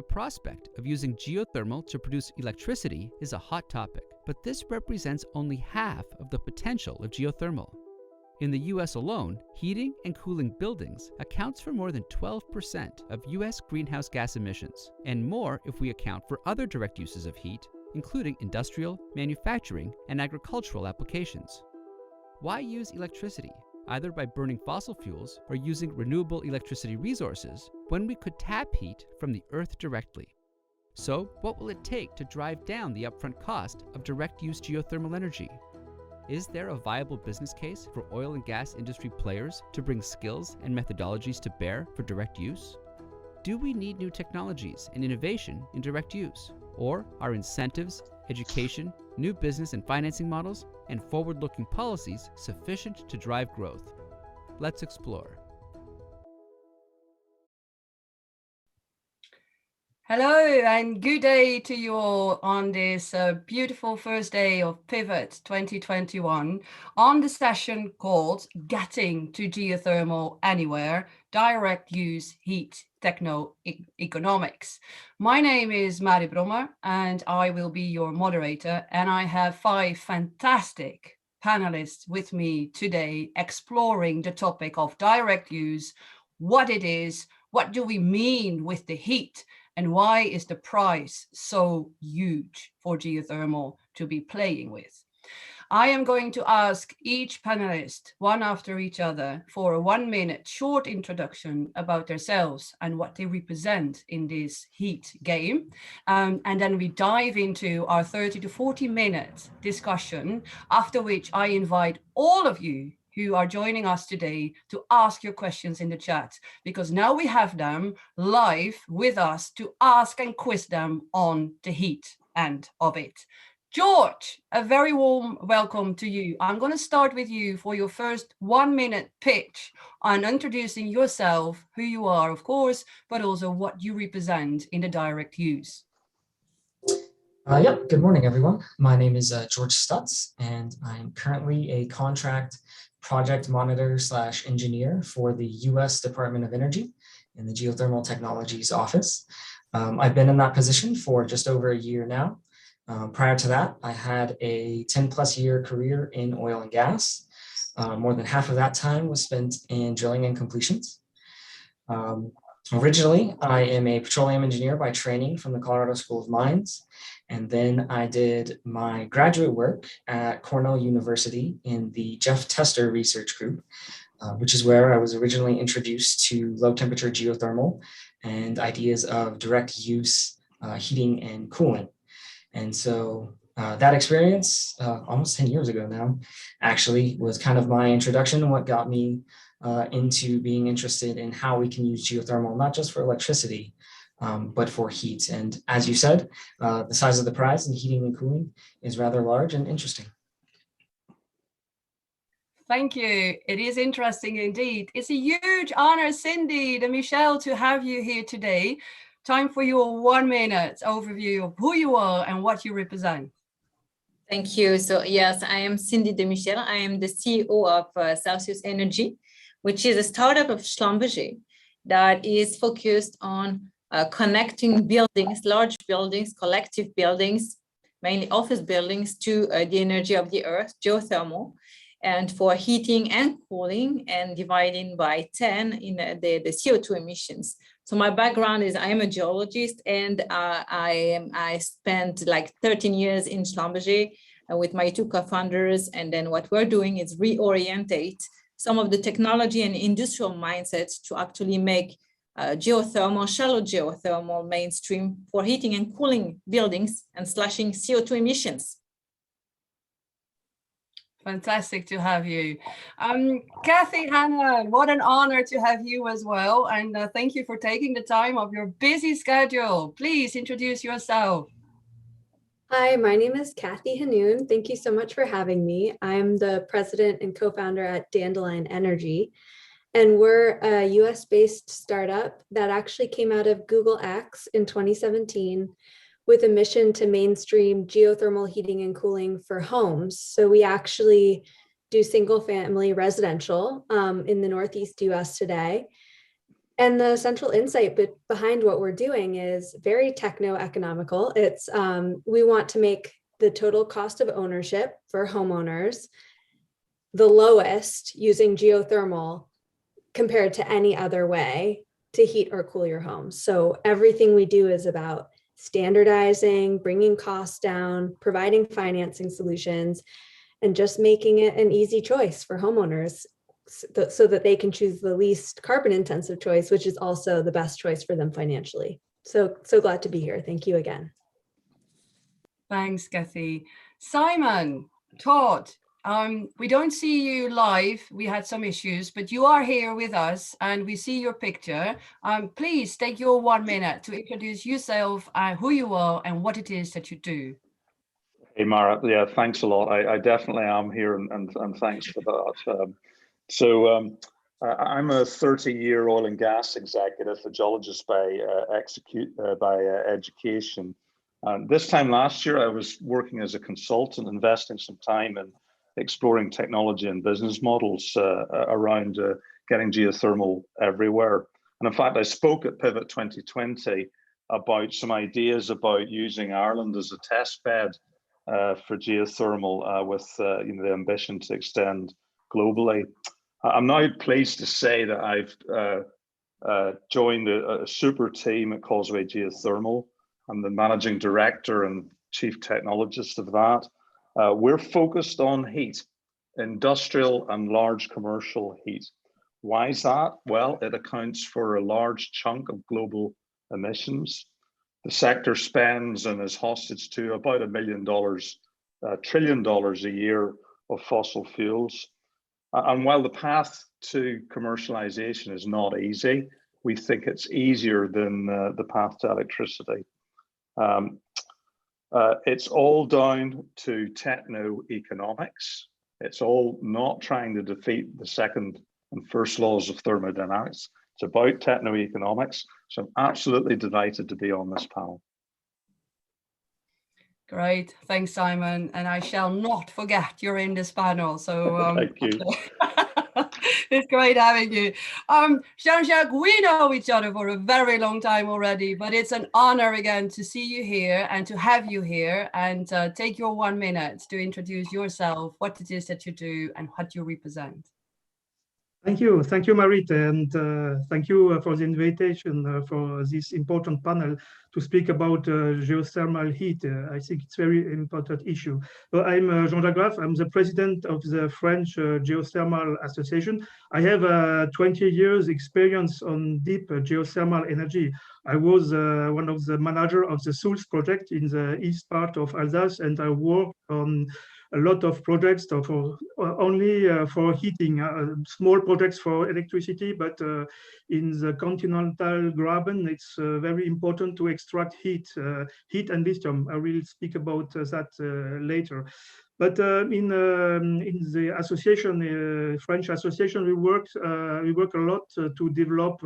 The prospect of using geothermal to produce electricity is a hot topic, but this represents only half of the potential of geothermal. In the US alone, heating and cooling buildings accounts for more than 12% of US greenhouse gas emissions, and more if we account for other direct uses of heat, including industrial, manufacturing, and agricultural applications. Why use electricity, either by burning fossil fuels or using renewable electricity resources, when we could tap heat from the earth directly? So, what will it take to drive down the upfront cost of direct-use geothermal energy? Is there a viable business case for oil and gas industry players to bring skills and methodologies to bear for direct use? Do we need new technologies and innovation in direct use? Or are incentives, education, new business and financing models, and forward-looking policies sufficient to drive growth? Let's explore. Hello and good day to you all on this beautiful first day of Pivot 2021 on the session called Getting to Geothermal Anywhere, Direct Use Heat Technoeconomics. My name is Marit Brommer and I will be your moderator, and I have 5 fantastic panelists with me today exploring the topic of direct use, what it is, what do we mean with the heat, and why is the price so huge for geothermal to be playing with? I am going to ask each panelist, one after each other, for a 1-minute short introduction about themselves and what they represent in this heat game. And then we dive into our 30 to 40-minute discussion, after which I invite all of you who are joining us today to ask your questions in the chat, because now we have them live with us to ask and quiz them on the heat end of it. George, a very warm welcome to you. I'm going to start with you for your first 1-minute pitch on introducing yourself, who you are, of course, but also what you represent in the direct use. Good morning, everyone. My name is George Stutz, and I'm currently a contract project monitor / engineer for the US Department of Energy in the Geothermal Technologies office. I've been in that position for just over a year now. Prior to that, I had a 10+ year career in oil and gas. More than half of that time was spent in drilling and completions. Originally, I am a petroleum engineer by training from the Colorado School of Mines. And then I did my graduate work at Cornell University in the Jeff Tester Research Group, which is where I was originally introduced to low temperature geothermal and ideas of direct use heating and cooling. And so that experience, almost 10 years ago now, actually was kind of my introduction and what got me into being interested in how we can use geothermal, not just for electricity, but for heat. And as you said, the size of the prize in heating and cooling is rather large and interesting. Thank you. It is interesting indeed. It's a huge honor, Cindy, Demichel, to have you here today. Time for your 1-minute overview of who you are and what you represent. Thank you. So yes, I am Cindy Demichel. I am the CEO of Celcius Energy, which is a startup of Schlumberger that is focused on connecting buildings, large buildings, collective buildings, mainly office buildings, to the energy of the earth, geothermal, and for heating and cooling, and dividing by 10 in the CO2 emissions. So my background is I am a geologist, and I spent like 13 years in Schlumberger with my 2 co-founders. And then what we're doing is reorientate some of the technology and industrial mindsets to actually make geothermal, shallow geothermal mainstream for heating and cooling buildings and slashing CO2 emissions. Fantastic to have you. Kathy, Hannun, what an honor to have you as well. And thank you for taking the time of your busy schedule. Please introduce yourself. Hi, my name is Kathy Hannun. Thank you so much for having me. I'm the president and co-founder at Dandelion Energy. And we're a US-based startup that actually came out of Google X in 2017 with a mission to mainstream geothermal heating and cooling for homes. So we actually do single-family residential in the Northeast US today. And the central insight behind what we're doing is very techno-economical. It's we want to make the total cost of ownership for homeowners the lowest using geothermal compared to any other way to heat or cool your home. So everything we do is about standardizing, bringing costs down, providing financing solutions, and just making it an easy choice for homeowners so that they can choose the least carbon intensive choice, which is also the best choice for them financially. So glad to be here. Thank you again. Thanks, Kathy. Simon, Todd, we don't see you live. We had some issues, but you are here with us and we see your picture. Please take your 1 minute to introduce yourself, who you are and what it is that you do. Hey, Marit. Yeah, thanks a lot. I definitely am here and thanks for that. I'm a 30-year oil and gas executive, a geologist by education. This time last year, I was working as a consultant, investing some time in exploring technology and business models around getting geothermal everywhere. And in fact, I spoke at Pivot 2020 about some ideas about using Ireland as a test bed for geothermal with the ambition to extend globally. I'm now pleased to say that I've joined a super team at Causeway Geothermal. I'm the managing director and chief technologist of that. We're focused on heat, industrial and large commercial heat. Why is that? Well, it accounts for a large chunk of global emissions. The sector spends and is hostage to about $1 million, $1 trillion a year of fossil fuels. And while the path to commercialization is not easy, we think it's easier than the path to electricity. It's all down to technoeconomics. It's all not trying to defeat the second and first laws of thermodynamics. It's about technoeconomics. So I'm absolutely delighted to be on this panel. Great, thanks, Simon. And I shall not forget you're in this panel. So thank you. It's great having you. Jean-Jacques, we know each other for a very long time already, but it's an honor again to see you here and to have you here, and take your 1 minute to introduce yourself, what it is that you do and what you represent. Thank you, Marit, and thank you for the invitation for this important panel to speak about geothermal heat. I think it's a very important issue. So I'm Jean-Jacques, I'm the president of the French Geothermal Association. I have 20 years experience on deep geothermal energy. I was one of the managers of the Celcius project in the east part of Alsace, and I worked on a lot of projects for only for heating, small projects for electricity, but in the continental graben, it's very important to extract heat and lithium. I will speak about that later. But in the association, French association, we work a lot to develop,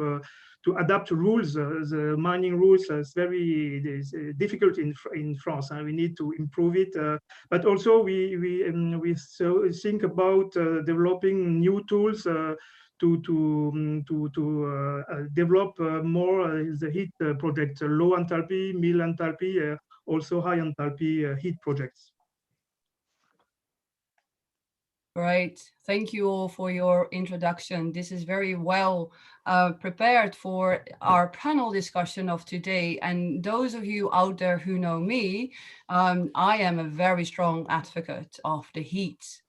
to adapt rules. The mining rules is very difficult in France, and we need to improve it. But also we think about developing new tools to develop more the heat project, low enthalpy, middle enthalpy, also high enthalpy heat projects. Great. Thank you all for your introduction. This is very well prepared for our panel discussion of today. And those of you out there who know me, I am a very strong advocate of the heat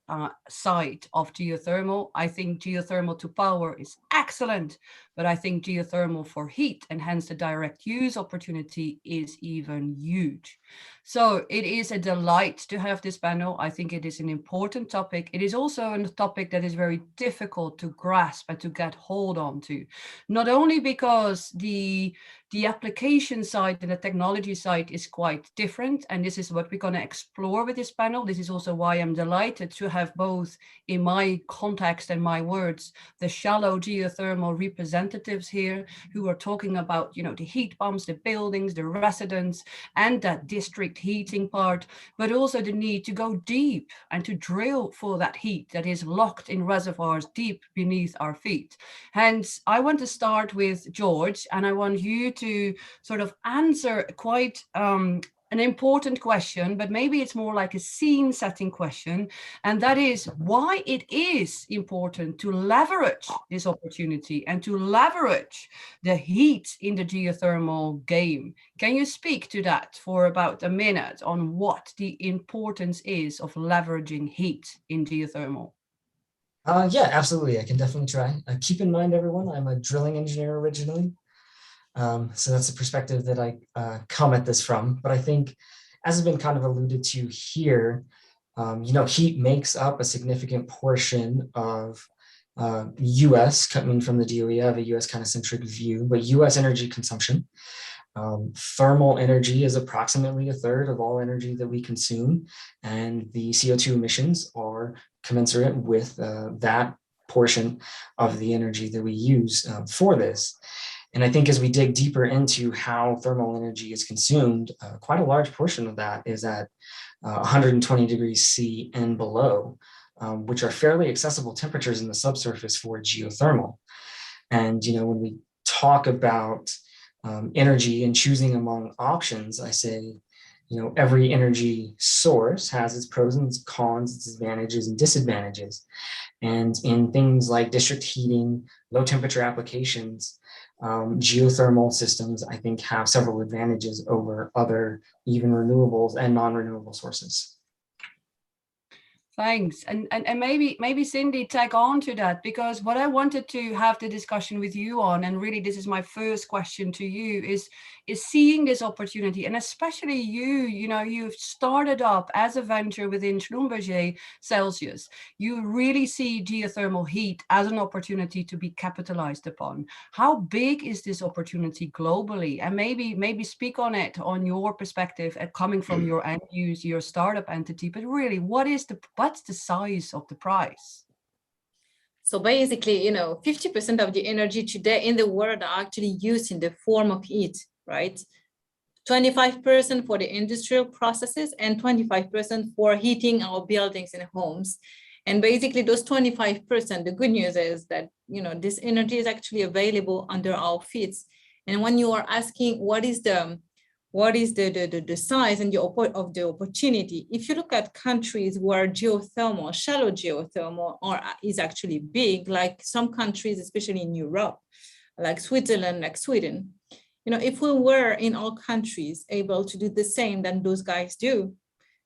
side of geothermal. I think geothermal to power is excellent, but I think geothermal for heat and hence the direct use opportunity is even huge. So it is a delight to have this panel. I think it is an important topic. It is also a topic that is very difficult to grasp and to get hold on to, not only because the application side and the technology side is quite different, and this is what we're going to explore with this panel. This is also why I'm delighted to have both, in my context and my words, the shallow geothermal representatives here who are talking about, the heat pumps, the buildings, the residents, and that district heating part, but also the need to go deep and to drill for that heat that is locked in reservoirs deep beneath our feet. Hence, I want to start with George, and I want you to sort of answer quite an important question, but maybe it's more like a scene setting question. And that is why it is important to leverage this opportunity and to leverage the heat in the geothermal game. Can you speak to that for about a minute on what the importance is of leveraging heat in geothermal? Yeah, absolutely. I can definitely try. Keep in mind, everyone, I'm a drilling engineer originally. So that's a perspective that I come at this from. But I think, as has been kind of alluded to here, heat makes up a significant portion of US, coming from the DOE, I have a US kind of centric view, but US energy consumption. Thermal energy is approximately a third of all energy that we consume, and the CO2 emissions are commensurate with that portion of the energy that we use for this. And I think as we dig deeper into how thermal energy is consumed, quite a large portion of that is at 120 degrees C and below, which are fairly accessible temperatures in the subsurface for geothermal. And, when we talk about energy and choosing among options, I say, every energy source has its pros and its cons, its advantages and disadvantages. And in things like district heating, low temperature applications, geothermal systems, I think, have several advantages over other even renewables and non-renewable sources. Thanks. And maybe Cindy tag on to that, because what I wanted to have the discussion with you on, and really this is my first question to you, is seeing this opportunity, and especially you've started up as a venture within Schlumberger Celcius. You really see geothermal heat as an opportunity to be capitalized upon. How big is this opportunity globally? And maybe speak on it, on your perspective, coming from your end use, your startup entity, but really what's the size of the prize? So basically, 50% of the energy today in the world are actually used in the form of heat, right? 25% for the industrial processes and 25% for heating our buildings and homes. And basically those 25%, the good news is that, this energy is actually available under our feet. And when you are asking what is the size and of the opportunity, if you look at countries where geothermal, shallow geothermal is actually big, like some countries, especially in Europe, like Switzerland, like Sweden, if we were in all countries able to do the same than those guys do,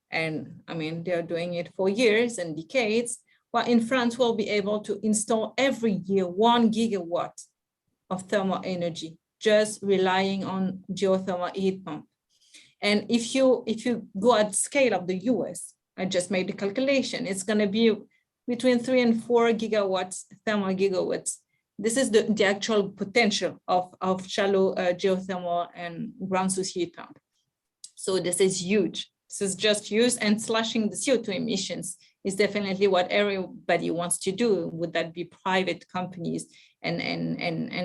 and I mean, they're doing it for years and decades, well, in France, we'll be able to install every year 1 gigawatt of thermal energy, just relying on geothermal heat pump. And if you go at scale of the US, I just made the calculation, it's going to be between 3 and 4 gigawatts, thermal gigawatts. This is the actual potential of shallow geothermal and ground source heat pump. So this is huge. This is just huge, and slashing the CO2 emissions is definitely what everybody wants to do. Would that be private companies and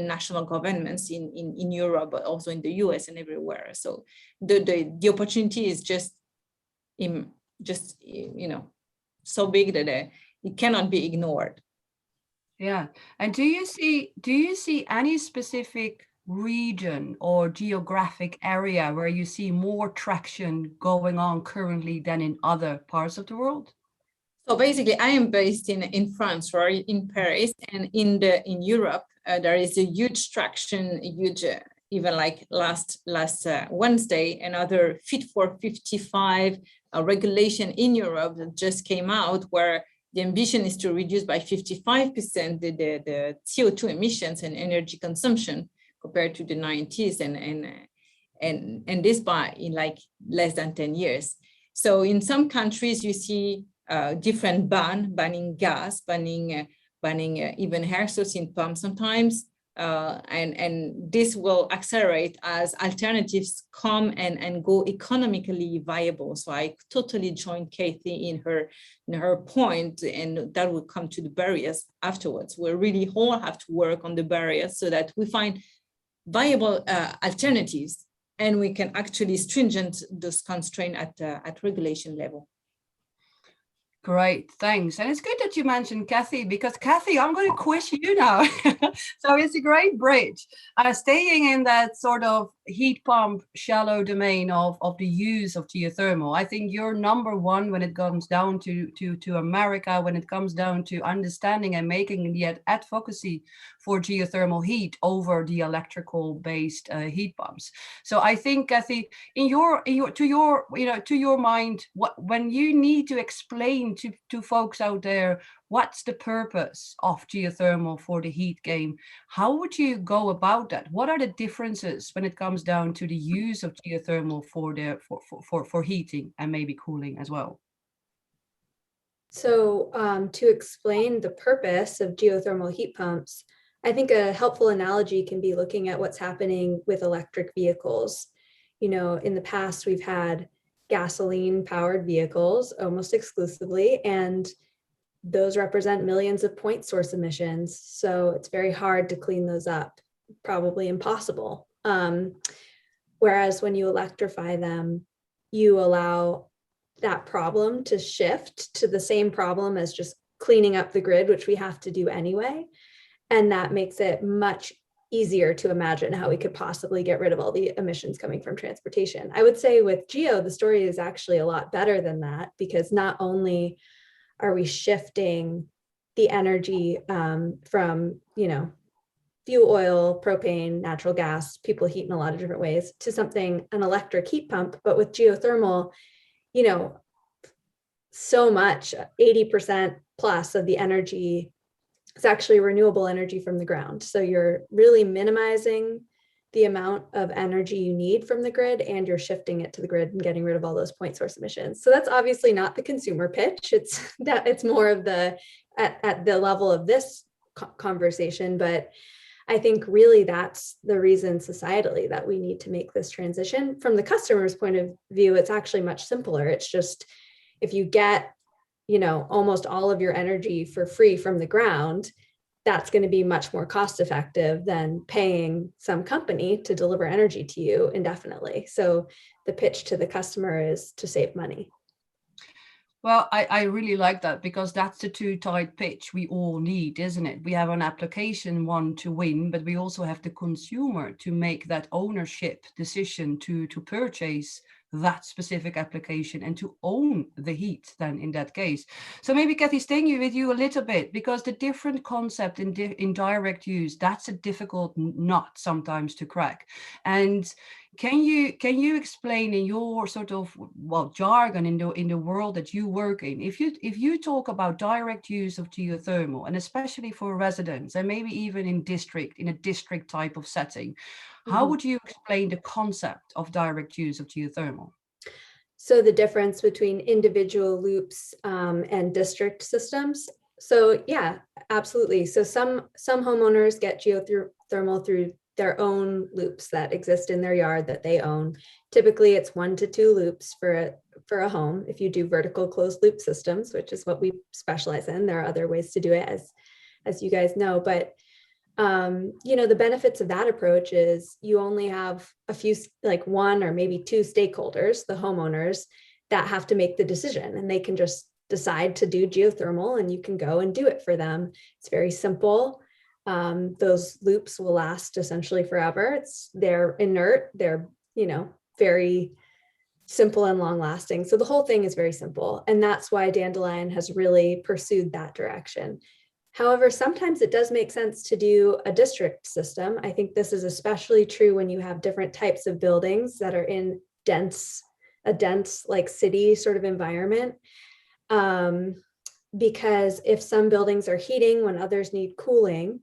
national governments in Europe, but also in the US and everywhere. So the opportunity is just so big that it cannot be ignored. Yeah. And do you see any specific region or geographic area where you see more traction going on currently than in other parts of the world? So basically, I am based in France, right, in Paris, and in Europe, there is a huge traction, even like last Wednesday, another Fit for 55 regulation in Europe that just came out, where the ambition is to reduce by 55% the CO2 emissions and energy consumption compared to the 90s, and this in like less than 10 years. So in some countries, you see different banning gas, banning even air source heat pumps sometimes, and this will accelerate as alternatives come and go economically viable. So I totally join Kathy in her point, and that will come to the barriers afterwards. We really all have to work on the barriers so that we find viable alternatives and we can actually stringent those constraints at regulation level. Great, thanks. And it's good that you mentioned Kathy, because Kathy, I'm going to quiz you now. So it's a great bridge. Staying in that sort of heat pump shallow domain of the use of geothermal, I think you're number one when it comes down to America, when it comes down to understanding and making the advocacy for geothermal heat over the electrical based heat pumps. So I think, Kathy, to your mind, when you need to explain to folks out there what's the purpose of geothermal for the heat game, how would you go about that? What are the differences when it comes down to the use of geothermal for heating and maybe cooling as well? So to explain the purpose of geothermal heat pumps, I think a helpful analogy can be looking at what's happening with electric vehicles. You know, in the past, we've had gasoline powered vehicles almost exclusively, and those represent millions of point source emissions. So it's very hard to clean those up, probably impossible. Whereas when you electrify them, you allow that problem to shift to the same problem as just cleaning up the grid, which we have to do anyway. And that makes it much easier to imagine how we could possibly get rid of all the emissions coming from transportation. I would say with Geo, the story is actually a lot better than that, because not only are we shifting the energy from, you know, fuel oil, propane, natural gas, people heat in a lot of different ways, to something, an electric heat pump, but with geothermal, you know, so much, 80% plus of the energy is actually renewable energy from the ground. So you're really minimizing the amount of energy you need from the grid, and you're shifting it to the grid and getting rid of all those point source emissions. So that's obviously not the consumer pitch. It's more of the at the level of this conversation, but I think really that's the reason societally that we need to make this transition. From the customer's point of view, it's actually much simpler. It's just, if you get, you know, almost all of your energy for free from the ground, that's going to be much more cost effective than paying some company to deliver energy to you indefinitely. So the pitch to the customer is to save money. Well, I really like that, because that's the two-tied pitch we all need, isn't it? We have an application one to win, but we also have the consumer to make that ownership decision to purchase that specific application and to own the heat then in that case. So maybe Kathy, staying with you a little bit, because the different concept in direct use, that's a difficult nut sometimes to crack. And can you explain in your sort of, well, jargon in the world that you work in, if you talk about direct use of geothermal, and especially for residents and maybe even in a district type of setting, how would you explain the concept of direct use of geothermal? So the difference between individual loops and district systems. So yeah, absolutely. So some homeowners get geothermal through their own loops that exist in their yard that they own. Typically it's 1 to 2 loops for a home. If you do vertical closed loop systems, which is what we specialize in, there are other ways to do it, as you guys know. But you know, the benefits of that approach is you only have a few, like 1 or maybe 2 stakeholders, the homeowners, that have to make the decision, and they can just decide to do geothermal and you can go and do it for them. It's very simple. Those loops will last essentially forever. They're inert, they're, you know, very simple and long lasting. So the whole thing is very simple. And that's why Dandelion has really pursued that direction. However, sometimes it does make sense to do a district system. I think this is especially true when you have different types of buildings that are in a dense like city sort of environment. Because if some buildings are heating when others need cooling,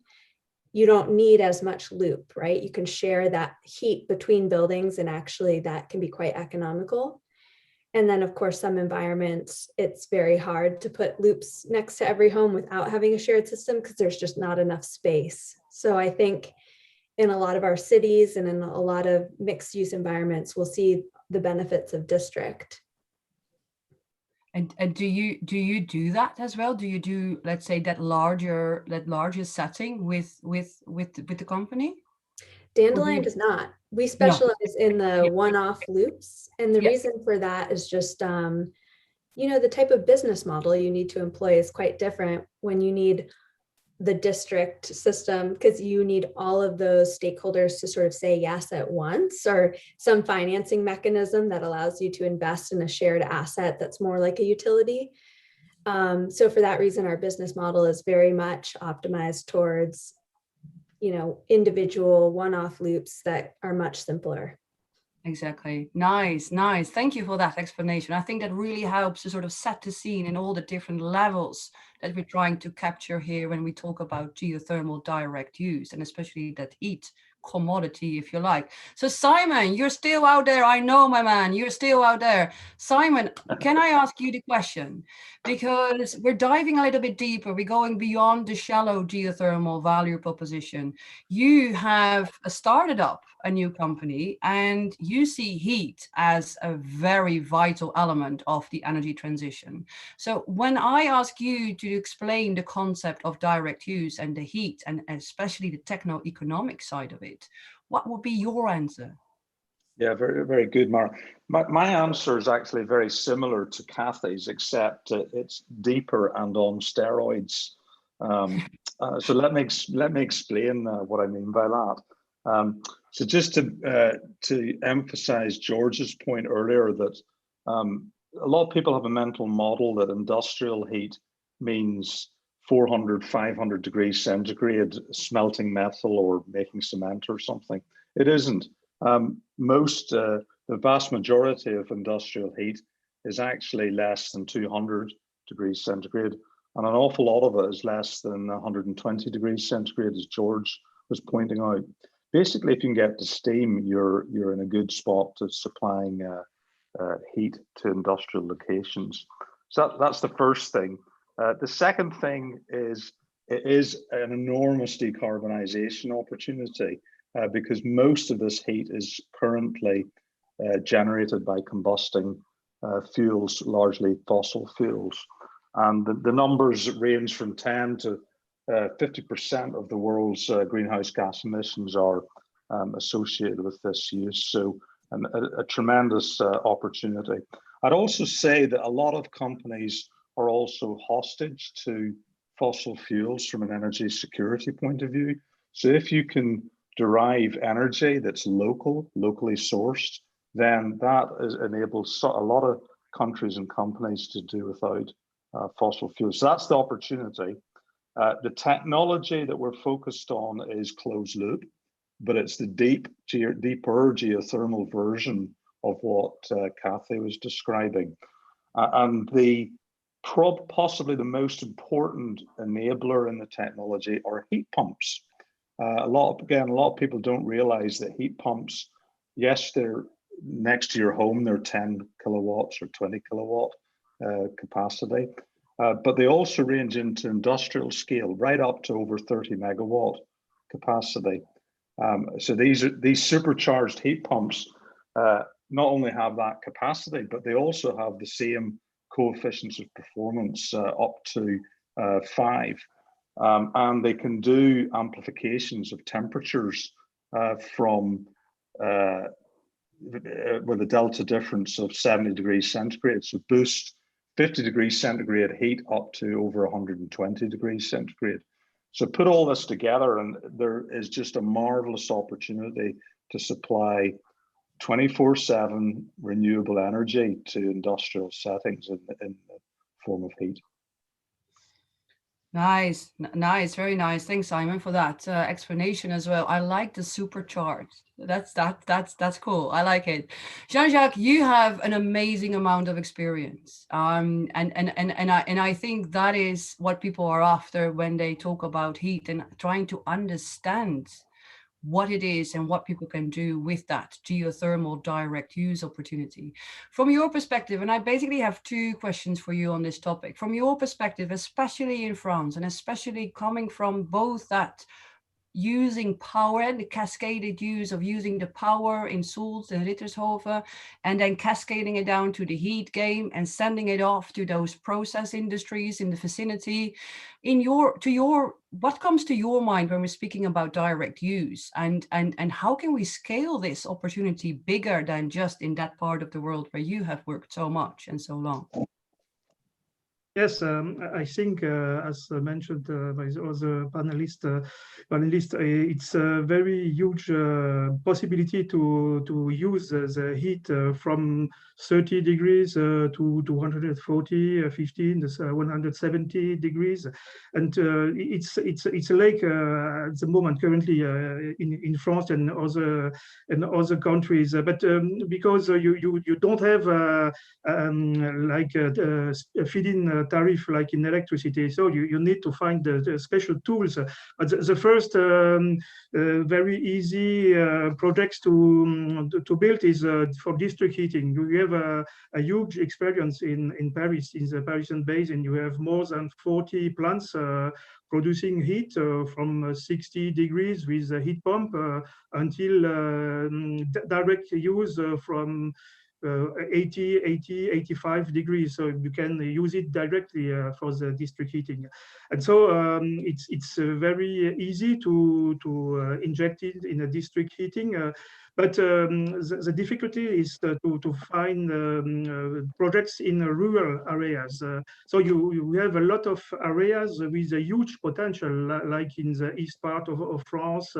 you don't need as much loop, right? You can share that heat between buildings, and actually that can be quite economical. And then of course, some environments, it's very hard to put loops next to every home without having a shared system, because there's just not enough space. So I think in a lot of our cities and in a lot of mixed use environments, we'll see the benefits of district. And do you do that as well? Do you do, let's say, that larger setting with the company? Dandelion does not. We specialize in the one-off loops. And the reason for that is just, you know, the type of business model you need to employ is quite different when you need the district system, because you need all of those stakeholders to sort of say yes at once, or some financing mechanism that allows you to invest in a shared asset that's more like a utility. So for that reason, our business model is very much optimized towards, you know, individual one-off loops that are much simpler. Exactly. Nice, nice. Thank you for that explanation. I think that really helps to sort of set the scene in all the different levels that we're trying to capture here when we talk about geothermal direct use, and especially that heat commodity, if you like. So Simon, you're still out there. I know, my man, you're still out there. Simon, can I ask you the question? Because we're diving a little bit deeper. We're going beyond the shallow geothermal value proposition. You have started up a new company and you see heat as a very vital element of the energy transition. So when I ask you to explain the concept of direct use and the heat, and especially the techno-economic side of it, what would be your answer? Yeah, very, very good, Marit. My answer is actually very similar to Kathy's, except it's deeper and on steroids. So let me explain what I mean by that. So just to emphasize George's point earlier that a lot of people have a mental model that industrial heat means 400, 500 degrees centigrade smelting metal or making cement or something. It isn't. The vast majority of industrial heat is actually less than 200 degrees centigrade, and an awful lot of it is less than 120 degrees centigrade, as George was pointing out. Basically, if you can get to steam, you're in a good spot to supplying heat to industrial locations. So that's the first thing. The second thing is it is an enormous decarbonization opportunity because most of this heat is currently generated by combusting fuels, largely fossil fuels. And the numbers range from 10 to 50% of the world's greenhouse gas emissions are associated with this use. So a tremendous opportunity. I'd also say that a lot of companies are also hostage to fossil fuels from an energy security point of view. So if you can derive energy that's locally sourced, then that enables a lot of countries and companies to do without fossil fuels. So that's the opportunity. The technology that we're focused on is closed loop, but it's the deeper geothermal version of what Kathy was describing. And possibly the most important enabler in the technology are heat pumps. A lot of people don't realize that heat pumps, yes, they're next to your home, they're 10 kilowatts or 20 kilowatt capacity, but they also range into industrial scale, right up to over 30 megawatt capacity. So these supercharged heat pumps not only have that capacity, but they also have the same coefficients of performance up to 5. And they can do amplifications of temperatures from with a delta difference of 70 degrees centigrade. So boost 50 degrees centigrade heat up to over 120 degrees centigrade. So put all this together and there is just a marvelous opportunity to supply 24/7 renewable energy to industrial settings in the form of heat. Nice, nice, very nice. Thanks, Simon, for that explanation as well. I like the supercharged. That's cool. I like it. Jean-Jacques, you have an amazing amount of experience, and I think that is what people are after when they talk about heat and trying to understand what it is and what people can do with that geothermal direct use opportunity. From your perspective, and I basically have 2 questions for you on this topic. From your perspective, especially in France, and especially coming from both that using power and the cascaded use of using the power in Sulz and Rittershofen, and then cascading it down to the heat game and sending it off to those process industries in the vicinity. What comes to your mind when we're speaking about direct use, and how can we scale this opportunity bigger than just in that part of the world where you have worked so much and so long? Yes, I think, as mentioned by the other panelist, it's a very huge possibility to use the heat from 30 degrees to 240, 15, 170 degrees, and it's a lake at the moment currently in France and other countries, but because you don't have like a feed-in tariff like in electricity, so you need to find the special tools. But the first very easy projects to build is for district heating. You have a huge experience in Paris, in the Parisian basin. You have more than 40 plants producing heat from 60 degrees with a heat pump until direct use from 80, 85 degrees, so you can use it directly for the district heating. And so it's very easy to inject it in a district heating, but the difficulty is to find projects in rural areas. So you have a lot of areas with a huge potential, like in the east part of France,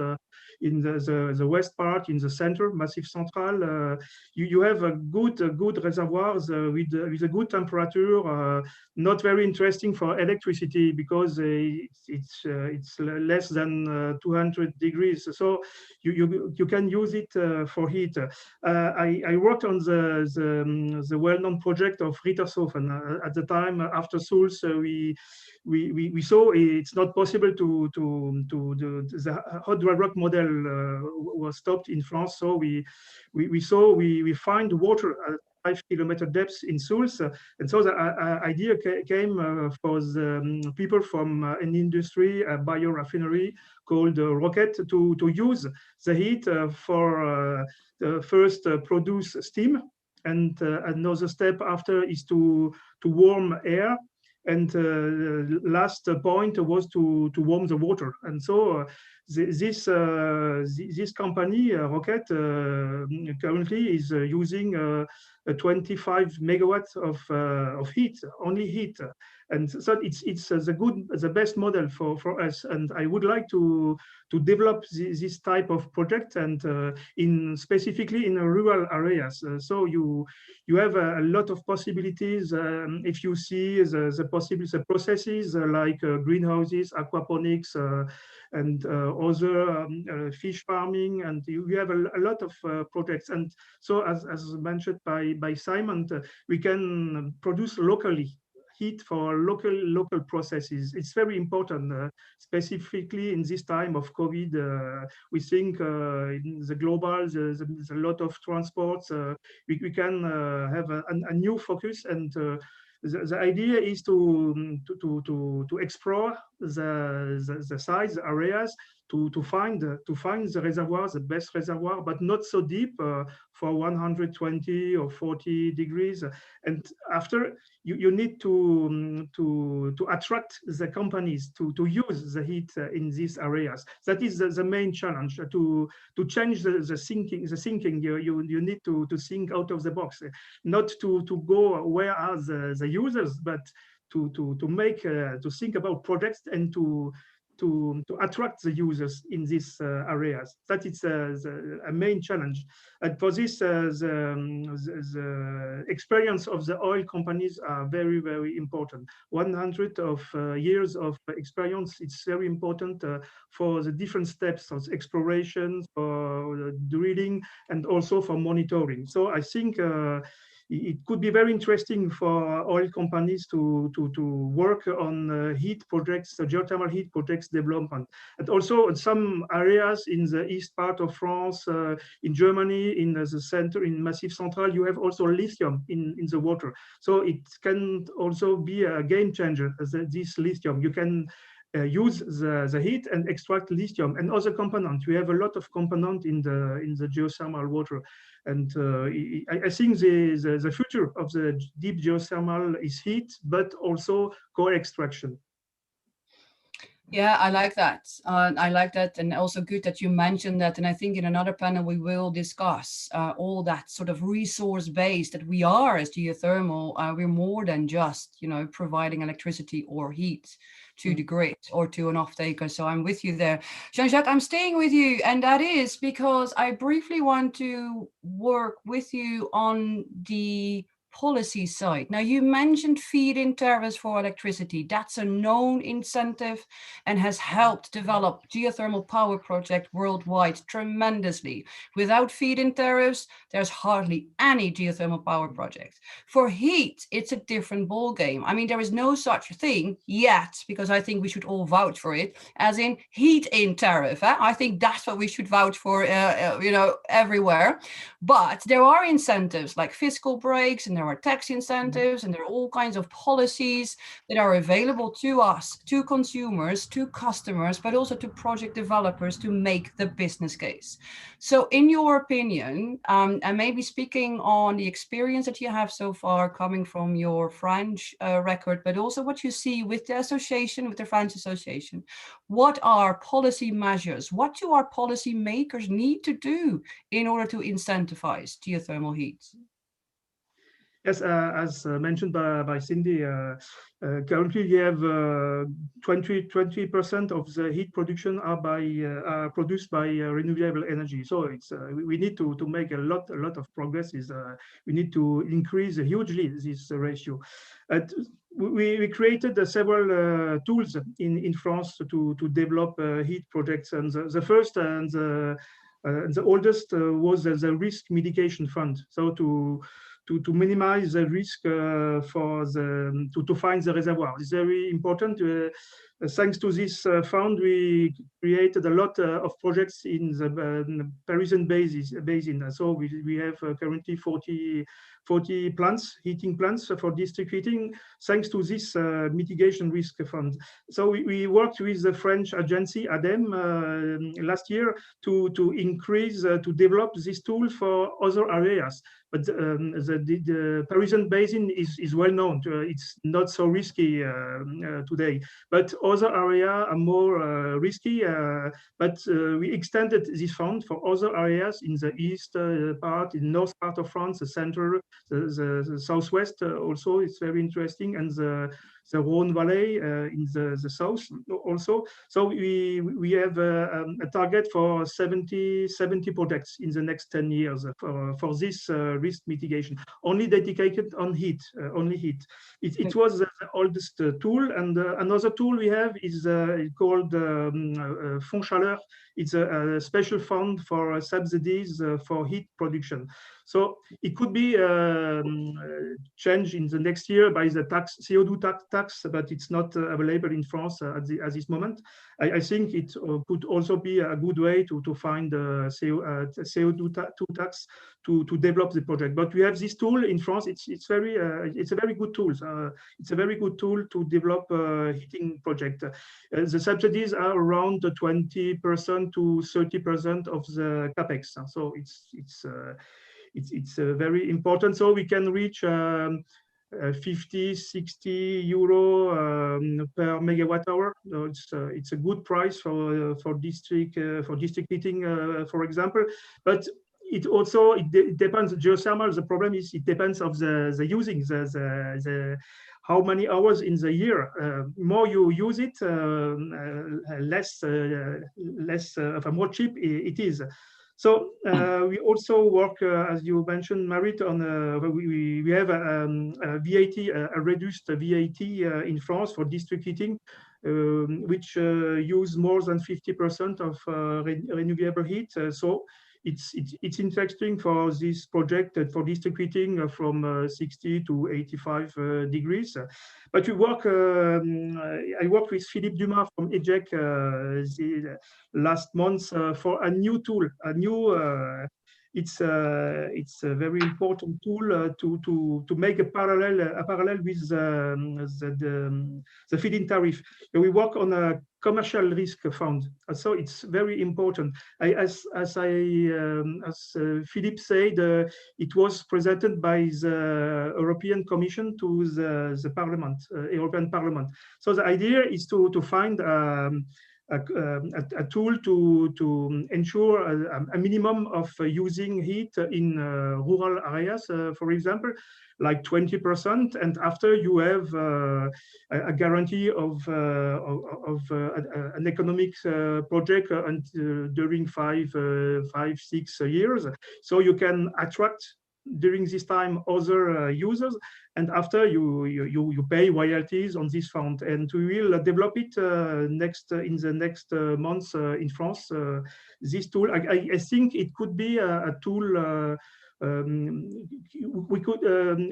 in the west part, in the center, Massif Central. You have a good reservoirs with a good temperature, not very interesting for electricity because it's less than 200 degrees. So you can use it for heat. I worked on the well-known project of Rittershofen. At the time after Sulz, we saw it's not possible to the hot dry rock model was stopped in France. So we find water at 5-kilometer depths in Sulz, and so the idea came for the people from an industry, a biorefinery called Rocket, to use the heat for first produce steam, and another step after is to warm air. And last point was to warm the water. And so this company, Rocket, currently is using 25 megawatts of heat, only heat. And so it's the best model for us. And I would like to develop this type of project, and specifically in rural areas. So you have a lot of possibilities if you see the processes like greenhouses, aquaponics, and other fish farming, and you have a lot of projects. And so as mentioned by Simon, we can produce locally heat for local processes. It's very important, specifically in this time of COVID. We think in the global, there's a lot of transports. We can have a new focus, and the idea is to explore the size areas, to find the reservoir, the best reservoir, but not so deep for 120 or 40 degrees. And after you need to attract the companies to use the heat in these areas. That is the main challenge, to change the thinking. You need to think out of the box, not to go where are the users, but to think about projects and to attract the users in these areas. That is a main challenge. And for this, the experience of the oil companies are very, very important. 100 of years of experience, it's very important for the different steps of exploration, for drilling, and also for monitoring. So I think it could be very interesting for oil companies to work on heat projects, geothermal heat projects development. And also in some areas in the east part of France, in Germany, in the center, in Massif Central, you have also lithium in the water. So it can also be a game changer, this lithium. You can use the heat and extract lithium and other components. We have a lot of components in the geothermal water, and I think the future of the deep geothermal is heat, but also core extraction. Yeah, I like that. I like that, and also good that you mentioned that. And I think in another panel we will discuss all that sort of resource base that we are as geothermal. We're more than just, you know, providing electricity or heat to the grid or to an off-taker. So I'm with you there. Jean-Jacques, I'm staying with you, and that is because I briefly want to work with you on the policy side. Now, you mentioned feed-in tariffs for electricity. That's a known incentive and has helped develop geothermal power projects worldwide tremendously. Without feed-in tariffs, there's hardly any geothermal power projects. For heat, it's a different ballgame. I mean, there is no such thing yet, because I think we should all vouch for it, as in heat-in tariff. I think that's what we should vouch for, you know, everywhere. But there are incentives like fiscal breaks, and there are tax incentives, and there are all kinds of policies that are available to us, to consumers, to customers, but also to project developers to make the business case. So in your opinion, and maybe speaking on the experience that you have so far coming from your French record, but also what you see with the association, with the French Association, what are policy measures? What do our policy makers need to do in order to incentivize geothermal heat? Yes, as mentioned by Cindy, currently we have 20% of the heat production are produced by renewable energy. So it's we need to make a lot of progress. We need to increase hugely this ratio. We created several tools in France to develop heat projects, and the first and the oldest was the risk mitigation fund. So to minimize the risk to find the reservoir. It's very important. Thanks to this fund, we created a lot of projects in the Parisian basin. So we have currently 40 plants, heating plants for district heating, thanks to this mitigation risk fund. So we worked with the French agency ADEME last year to increase, to develop this tool for other areas. But the Parisian basin is well known. It's not so risky today, but other areas are more risky. But we extended this fund for other areas in the east part, in north part of France, the center, the southwest also. It's very interesting, and the Rhone Valley in the south also. So we have a target for 70 projects in the next 10 years for this risk mitigation, only dedicated on heat, only heat. It was the oldest tool, and another tool we have is called Fonds Chaleur. It's a special fund for subsidies for heat production. So it could be changed in the next year by the CO2 tax, but it's not available in France at this moment. I think it could also be a good way to find CO2 tax to develop the project. But we have this tool in France. It's a very good tool. It's a very good tool to develop a heating project. The subsidies are around 20% to 30% of the capex. So it's very important. So we can reach 50-60 euro per megawatt hour. So it's a good price for district heating, for example. But it also it depends. Geothermal. The problem is it depends of the using the how many hours in the year. More you use it, more cheap it is. So we also work, as you mentioned, Marit, on we have a VAT, a reduced VAT in France for district heating, which use more than 50% of renewable heat. So it's interesting for this project for district heating from 60 to 85 degrees. But we work. I worked with Philippe Dumas from EJEC last month for a new tool, a new it's a very important tool to make a parallel with the feed-in tariff. We work on a commercial risk fund, so it's very important. As Philippe said, it was presented by the European Commission to the Parliament, European Parliament. So the idea is to find a tool to ensure a minimum of using heat in rural areas, for example, like 20%, and after you have a guarantee of an economic project during 5-6 years, so you can attract during this time other users, and after you pay royalties on this fund. And we will develop it in the next months in France. This tool, I think it could be a tool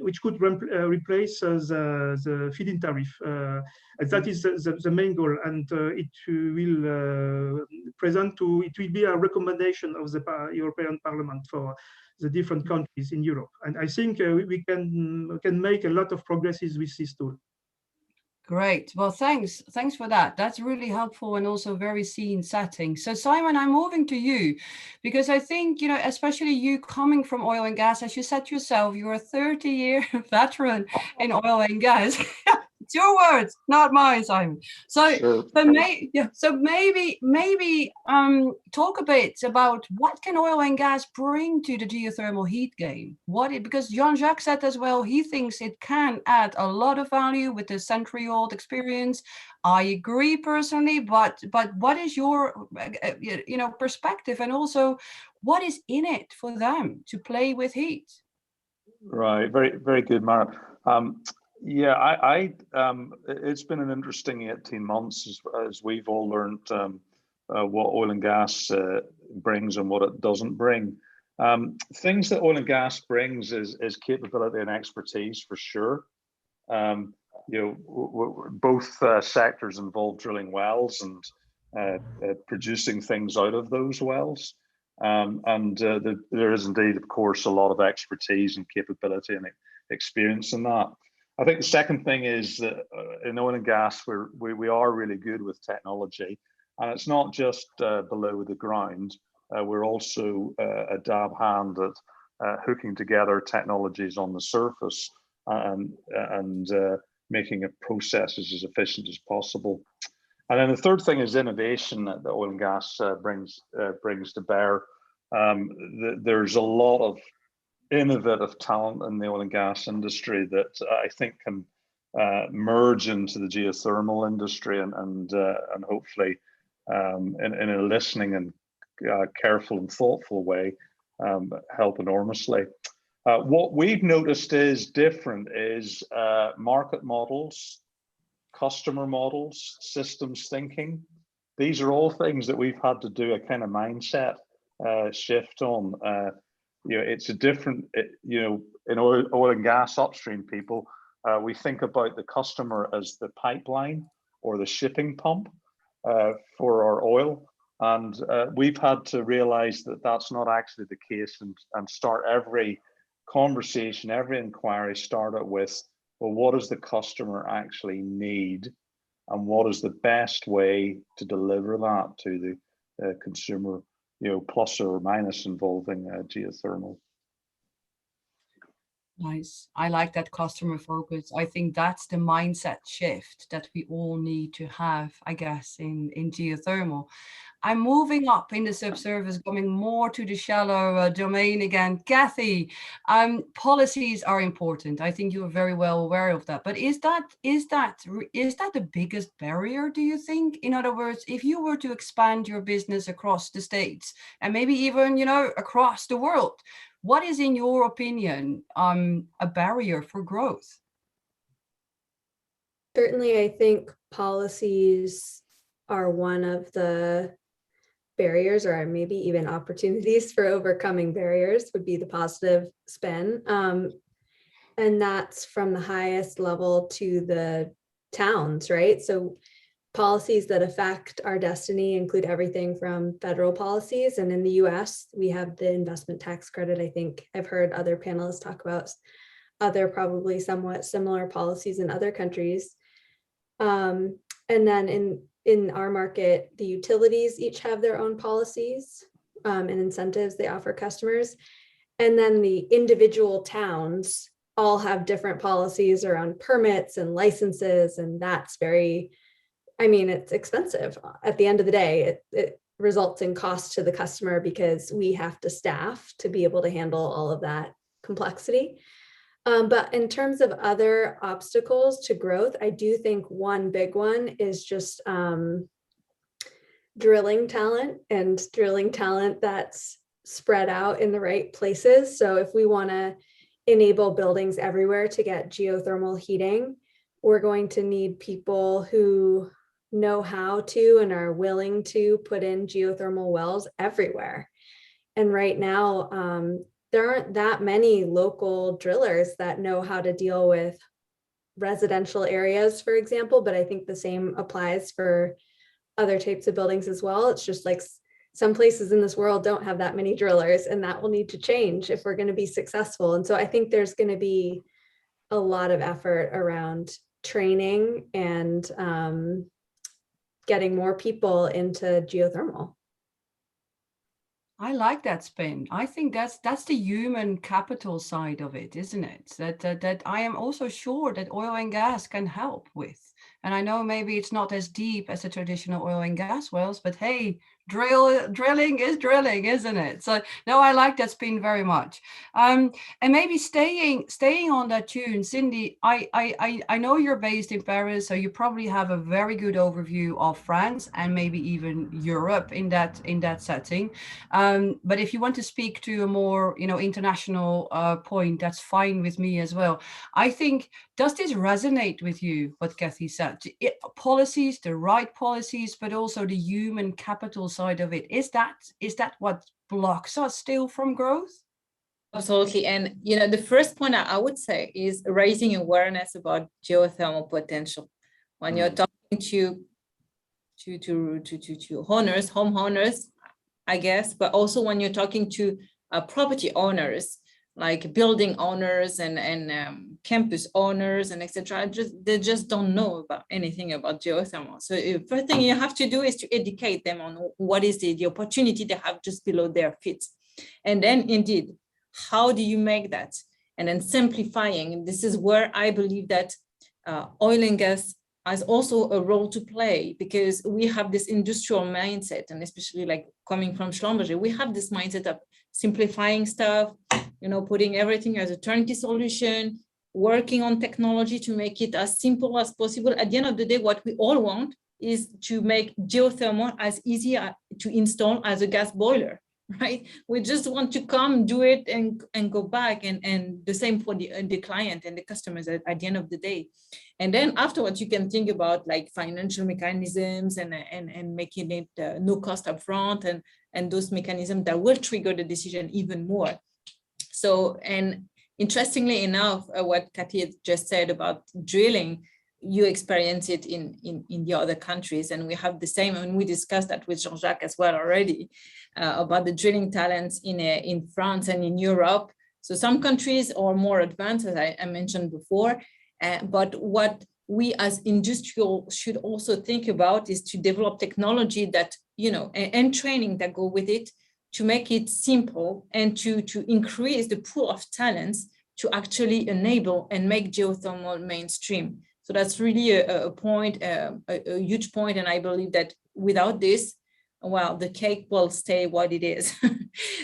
which could replace the feed-in tariff. That is the main goal, and it will it will be a recommendation of the European Parliament for the different countries in Europe. And I think we can make a lot of progresses with this tool. Great. Well, thanks for that. That's really helpful and also very scene setting. So Simon, I'm moving to you because I think, especially you coming from oil and gas, as you said yourself, you're a 30-year veteran in oil and gas. It's your words, not mine, Simon. So, Sure. so maybe talk a bit about what can oil and gas bring to the geothermal heat game. Because Jean-Jacques said as well, he thinks it can add a lot of value with the century-old experience. I agree personally, but what is your perspective, and also what is in it for them to play with heat? Right, very, very good, Marit. Yeah, it's been an interesting 18 months as we've all learned what oil and gas brings and what it doesn't bring. Things that oil and gas brings is capability and expertise, for sure. Both sectors involve drilling wells and producing things out of those wells. There is indeed, of course, a lot of expertise and capability and experience in that. I think the second thing is that in oil and gas, we are really good with technology, and it's not just below the ground. We're also a dab hand at hooking together technologies on the surface and making processes as efficient as possible. And then the third thing is innovation that the oil and gas brings to bear. There's a lot of innovative talent in the oil and gas industry that I think can merge into the geothermal industry and hopefully in a listening and careful and thoughtful way help enormously. What we've noticed is different is market models, customer models, systems thinking. These are all things that we've had to do a kind of mindset shift on. It's a different, in oil and gas upstream people, we think about the customer as the pipeline or the shipping pump for our oil. And we've had to realize that that's not actually the case and start every conversation, every inquiry, start it with, well, what does the customer actually need? And what is the best way to deliver that to the consumer? Plus or minus involving geothermal. Nice. I like that customer focus. I think that's the mindset shift that we all need to have, I guess, in geothermal. I'm moving up in the subsurface, coming more to the shallow domain again. Kathy, policies are important. I think you're very well aware of that. But is that the biggest barrier, do you think? In other words, if you were to expand your business across the states and maybe even, across the world, what is, in your opinion, a barrier for growth? Certainly, I think policies are one of the barriers, or maybe even opportunities for overcoming barriers would be the positive spin. And that's from the highest level to the towns, right? So policies that affect our destiny include everything from federal policies. And in the US, we have the investment tax credit. I think I've heard other panelists talk about other probably somewhat similar policies in other countries. And then in our market, the utilities each have their own policies and incentives they offer customers. And then the individual towns all have different policies around permits and licenses. And that's very, I mean, it's expensive. At the end of the day, it results in cost to the customer because we have to staff to be able to handle all of that complexity. But in terms of other obstacles to growth, I do think one big one is just drilling talent that's spread out in the right places. So if we want to enable buildings everywhere to get geothermal heating, we're going to need people who know how to and are willing to put in geothermal wells everywhere. And right now, there aren't that many local drillers that know how to deal with residential areas, for example, but I think the same applies for other types of buildings as well. It's just like some places in this world don't have that many drillers, and that will need to change if we're going to be successful. And so I think there's going to be a lot of effort around training and getting more people into geothermal. I like that spin. I think that's the human capital side of it, isn't it? That I am also sure that oil and gas can help with. And I know maybe it's not as deep as the traditional oil and gas wells, but hey, drilling is drilling, isn't it? So no, I like that spin very much. And maybe staying on that tune, Cindy, I know you're based in Paris, so you probably have a very good overview of France and maybe even Europe in that setting. But if you want to speak to a more international point, that's fine with me as well. I think, does this resonate with you, what Kathy said? Policies, the right policies, but also the human capital side of it. Is that what blocks us still from growth? Absolutely. And the first point I would say is raising awareness about geothermal potential. When you're talking to homeowners, I guess, but also when you're talking to property owners, like building owners and campus owners and etc., they just don't know about anything about geothermal. So the first thing you have to do is to educate them on what is the opportunity they have just below their feet. And then indeed, how do you make that? And then simplifying. This is where I believe that oil and gas has also a role to play, because we have this industrial mindset, and especially like coming from Schlumberger, we have this mindset of simplifying stuff, putting everything as a turnkey solution, working on technology to make it as simple as possible. At the end of the day, what we all want is to make geothermal as easy to install as a gas boiler, right? We just want to come, do it, and go back, and the same for the client and the customers at the end of the day. And then afterwards, you can think about like financial mechanisms and making it no cost upfront and those mechanisms that will trigger the decision even more. So, and interestingly enough, what Kathy just said about drilling, you experience it in the other countries, and we have the same, and we discussed that with Jean-Jacques as well already, about the drilling talents in France and in Europe. So some countries are more advanced, as I mentioned before, but what we as industrial should also think about is to develop technology that, and training that go with it, to make it simple and to increase the pool of talents to actually enable and make geothermal mainstream. So that's really a point, a huge point. And I believe that without this, well, the cake will stay what it is.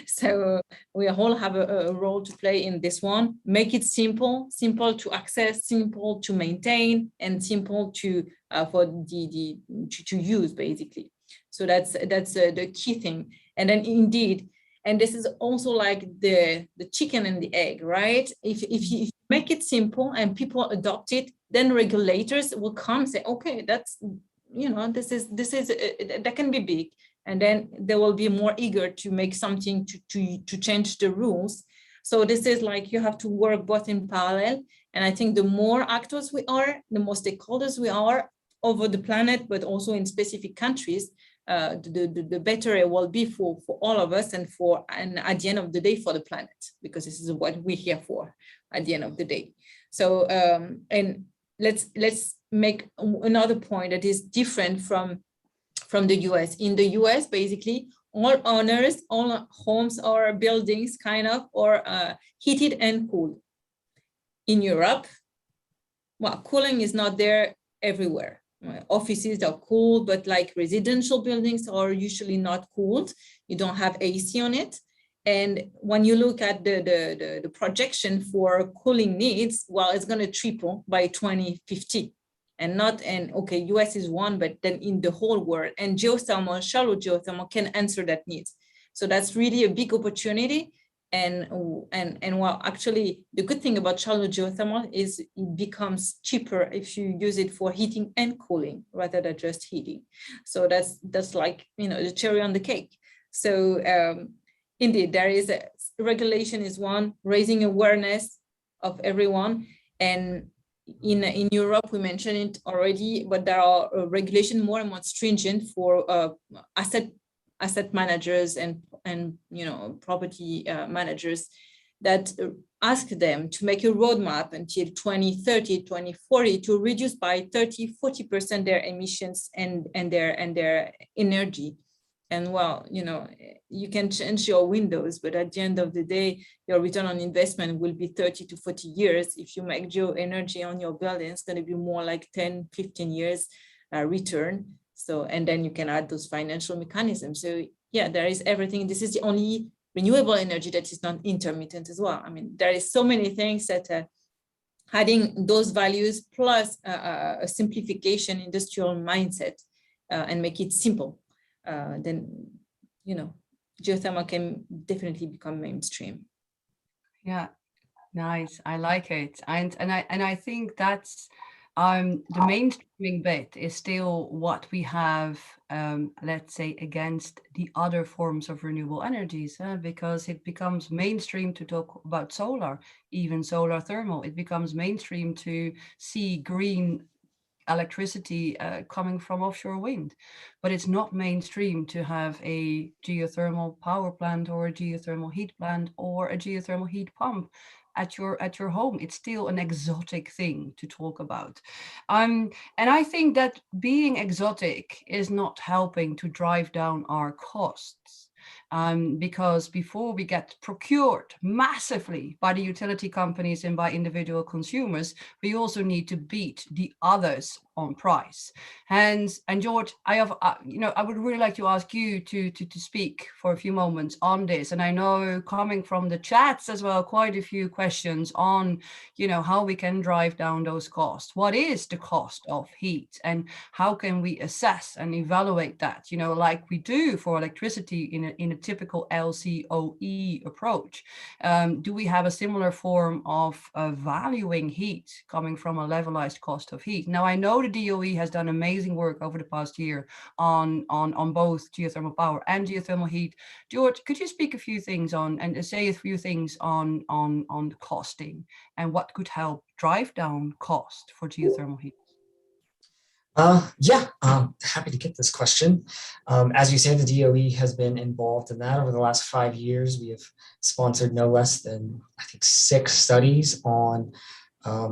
So we all have a role to play in this one. Make it simple to access, simple to maintain, and simple to use, basically. So that's the key thing. And then indeed, and this is also like the chicken and the egg, right? If you make it simple and people adopt it, then regulators will come and say, okay, that's, this is that can be big. And then they will be more eager to make something to change the rules. So this is like, you have to work both in parallel. And I think the more actors we are, the more stakeholders we are, over the planet, but also in specific countries, the better it will be for all of us, and at the end of the day for the planet, because this is what we're here for at the end of the day. So and let's make another point that is different from the US. In the US, basically, all owners, all homes or buildings kind of are heated and cooled. In Europe, well, cooling is not there everywhere. Offices are cooled, but like residential buildings are usually not cooled. You don't have AC on it. And when you look at the projection for cooling needs, well, it's going to triple by 2050. And okay, US is one, but then in the whole world. And geothermal, shallow geothermal can answer that needs. So that's really a big opportunity. And well, actually, the good thing about shallow geothermal is it becomes cheaper if you use it for heating and cooling rather than just heating. So that's like, you know, the cherry on the cake. So indeed, there is regulation is one, raising awareness of everyone. And in Europe, we mentioned it already, but there are regulations more and more stringent for asset managers and you know, property managers that ask them to make a roadmap until 2030, 2040 to reduce by 30-40% their emissions and their energy. And well, you know, you can change your windows, but at the end of the day, your return on investment will be 30 to 40 years. If you make geoenergy on your building, it's going to be more like 10, 15 years return. So, and then you can add those financial mechanisms. So yeah, there is everything. This is the only renewable energy that is not intermittent as well. I mean, there is so many things that adding those values plus a simplification industrial mindset and make it simple. Then, you know, geothermal can definitely become mainstream. Yeah, nice. I like it. And I think that's the mainstreaming bit is still what we have, let's say, against the other forms of renewable energies, because it becomes mainstream to talk about solar, even solar thermal. It becomes mainstream to see green electricity coming from offshore wind, but it's not mainstream to have a geothermal power plant or a geothermal heat plant or a geothermal heat pump at your home. It's still an exotic thing to talk about, and I think that being exotic is not helping to drive down our costs. Because before we get procured massively by the utility companies and by individual consumers, we also need to beat the others on price. And George, I have, I would really like to ask you to speak for a few moments on this. And I know coming from the chats as well, quite a few questions on, how we can drive down those costs. What is the cost of heat, and how can we assess and evaluate that? Like we do for electricity in a typical LCOE approach. Do we have a similar form of valuing heat coming from a levelized cost of heat? Now, I know the DOE has done amazing work over the past year on both geothermal power and geothermal heat. George, could you speak a few things on and say a few things on costing and what could help drive down cost for geothermal heat? Happy to get this question. As you say, the DOE has been involved in that over the last 5 years. We have sponsored no less than, I think, 6 studies on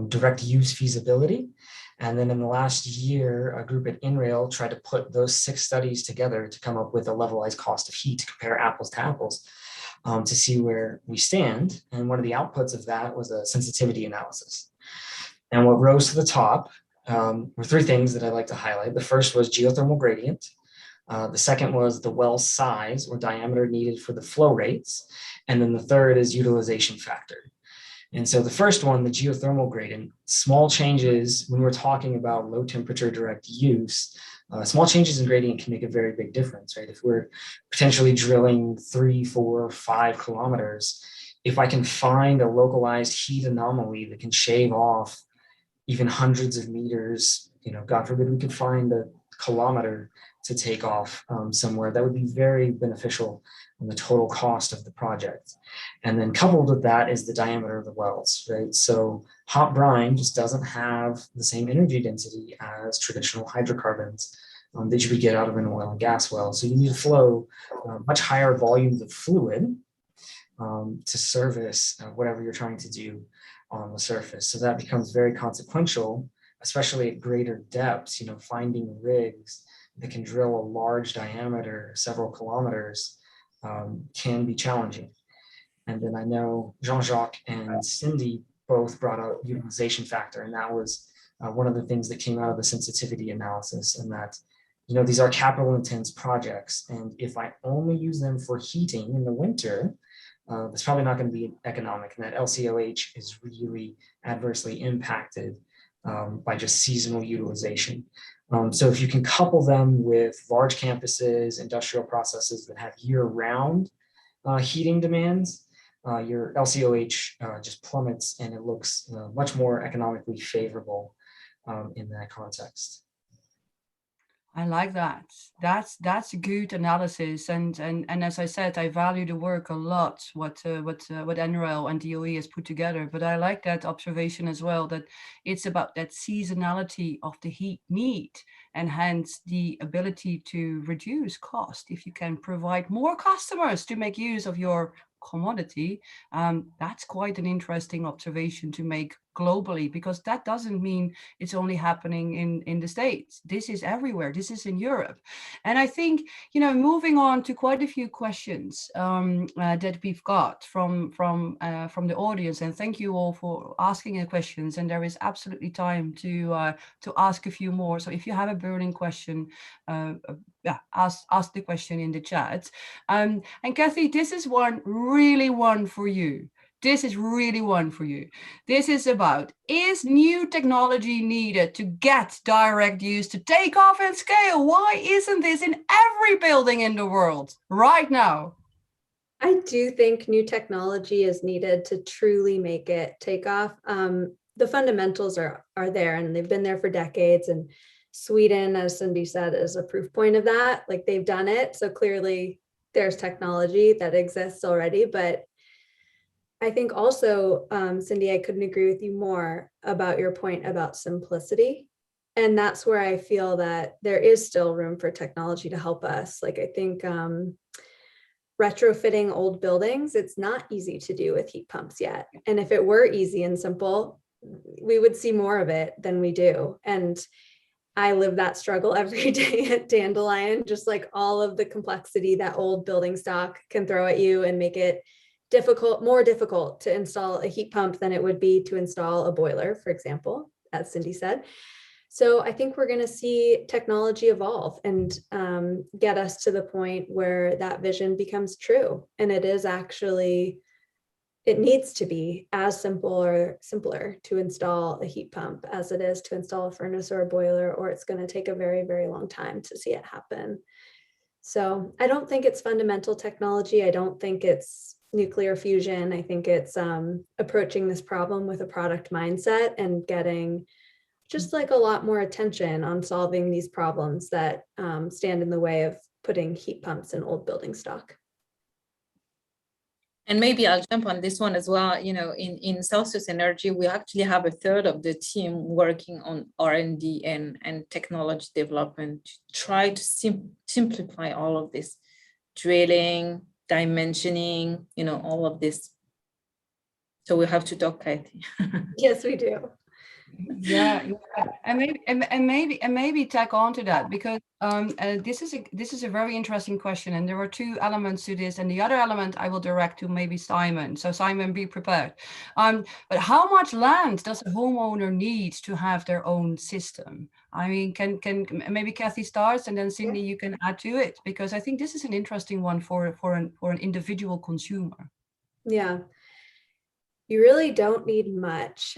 direct use feasibility. And then in the last year, a group at INRAIL tried to put those 6 studies together to come up with a levelized cost of heat to compare apples to apples to see where we stand. And one of the outputs of that was a sensitivity analysis. And what rose to the top were 3 things that I'd like to highlight. The first was geothermal gradient. The second was the well size or diameter needed for the flow rates. And then the third is utilization factor. And so the first one, the geothermal gradient, small changes when we're talking about low temperature direct use, small changes in gradient can make a very big difference, right? If we're potentially drilling 3, 4, 5 kilometers, if I can find a localized heat anomaly that can shave off even hundreds of meters, God forbid we could find a kilometer to take off somewhere, that would be very beneficial on the total cost of the project. And then coupled with that is the diameter of the wells, right? So hot brine just doesn't have the same energy density as traditional hydrocarbons that you would get out of an oil and gas well. So you need to flow much higher volumes of fluid to service whatever you're trying to do on the surface. So that becomes very consequential, especially at greater depths. You know, finding rigs that can drill a large diameter, several kilometers, can be challenging. And then I know Jean-Jacques and Cindy both brought out utilization factor, and that was one of the things that came out of the sensitivity analysis, and that, you know, these are capital intense projects, and if I only use them for heating in the winter, it's probably not going to be economic, and that LCOH is really adversely impacted by just seasonal utilization. So if you can couple them with large campuses, industrial processes that have year-round heating demands, your LCOH just plummets, and it looks much more economically favorable in that context. I like that. That's a good analysis, and as I said, I value the work a lot. What NREL and DOE has put together, but I like that observation as well. That it's about that seasonality of the heat need, and hence the ability to reduce cost if you can provide more customers to make use of your commodity. That's quite an interesting observation to make globally, because that doesn't mean it's only happening in the States. This is everywhere. This is in Europe. And I think, you know, moving on to quite a few questions that we've got from the audience, and thank you all for asking the questions, and there is absolutely time to ask a few more. So if you have a burning question, ask the question in the chat. And Kathy, this is really one for you. This is really one for you. This is about, is new technology needed to get direct use to take off and scale? Why isn't this in every building in the world right now? I do think new technology is needed to truly make it take off. The fundamentals are there, and they've been there for decades. And Sweden, as Cindy said, is a proof point of that. Like, they've done it. So clearly there's technology that exists already. But I think also, Cindy, I couldn't agree with you more about your point about simplicity. And that's where I feel that there is still room for technology to help us. Like, I think retrofitting old buildings, it's not easy to do with heat pumps yet. And if it were easy and simple, we would see more of it than we do. And I live that struggle every day at Dandelion, just like all of the complexity that old building stock can throw at you and make it more difficult to install a heat pump than it would be to install a boiler, for example, as Cindy said. So I think we're going to see technology evolve and get us to the point where that vision becomes true. And it is actually, it needs to be as simple or simpler to install a heat pump as it is to install a furnace or a boiler, or it's going to take a very, very long time to see it happen. So I don't think it's fundamental technology. I don't think it's nuclear fusion. I think it's approaching this problem with a product mindset and getting just like a lot more attention on solving these problems that stand in the way of putting heat pumps in old building stock. And maybe I'll jump on this one as well. You know, in Celcius Energy, we actually have a third of the team working on R&D and technology development to try to simplify all of this drilling, dimensioning, you know, all of this. So we have to talk, Kathy. Yes, we do. Yeah, and maybe tack on to that, because this is a very interesting question, and there are two elements to this, and the other element I will direct to maybe Simon. So Simon, be prepared. But how much land does a homeowner need to have their own system? I mean, can maybe Kathy starts, and then Cindy, you can add to it, because I think this is an interesting one for an individual consumer. Yeah, you really don't need much.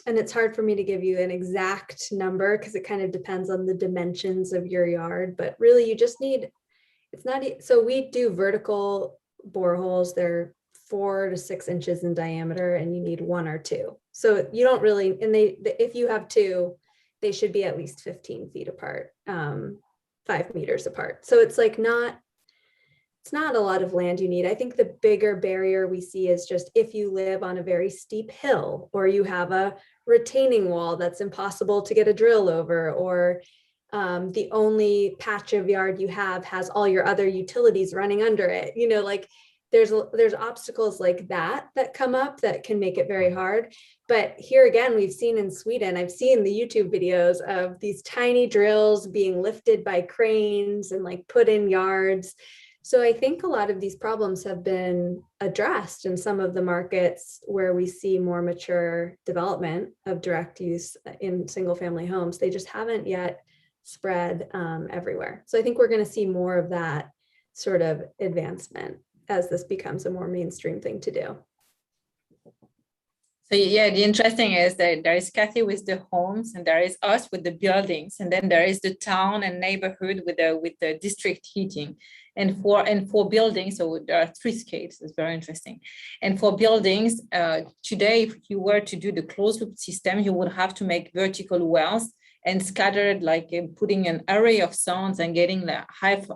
And it's hard for me to give you an exact number because it kind of depends on the dimensions of your yard, but really you just need, it's not, so we do vertical boreholes. They're 4 to 6 inches in diameter, and you need 1 or 2. So you don't really, and if you have 2, they should be at least 15 feet apart. 5 meters apart. So it's like it's not a lot of land you need. I think the bigger barrier we see is just if you live on a very steep hill, or you have a retaining wall that's impossible to get a drill over, or the only patch of yard you have has all your other utilities running under it. You know, like there's obstacles like that come up that can make it very hard. But here again, we've seen in Sweden, I've seen the YouTube videos of these tiny drills being lifted by cranes and like put in yards. So I think a lot of these problems have been addressed in some of the markets where we see more mature development of direct use in single family homes. They just haven't yet spread everywhere. So I think we're going to see more of that sort of advancement as this becomes a more mainstream thing to do. So yeah, the interesting is that there is Kathy with the homes, and there is us with the buildings, and then there is the town and neighborhood with the district heating. And for buildings, so there are 3 scales. It's very interesting. And for buildings, today, if you were to do the closed loop system, you would have to make vertical wells and scattered, like putting an array of sounds and getting like half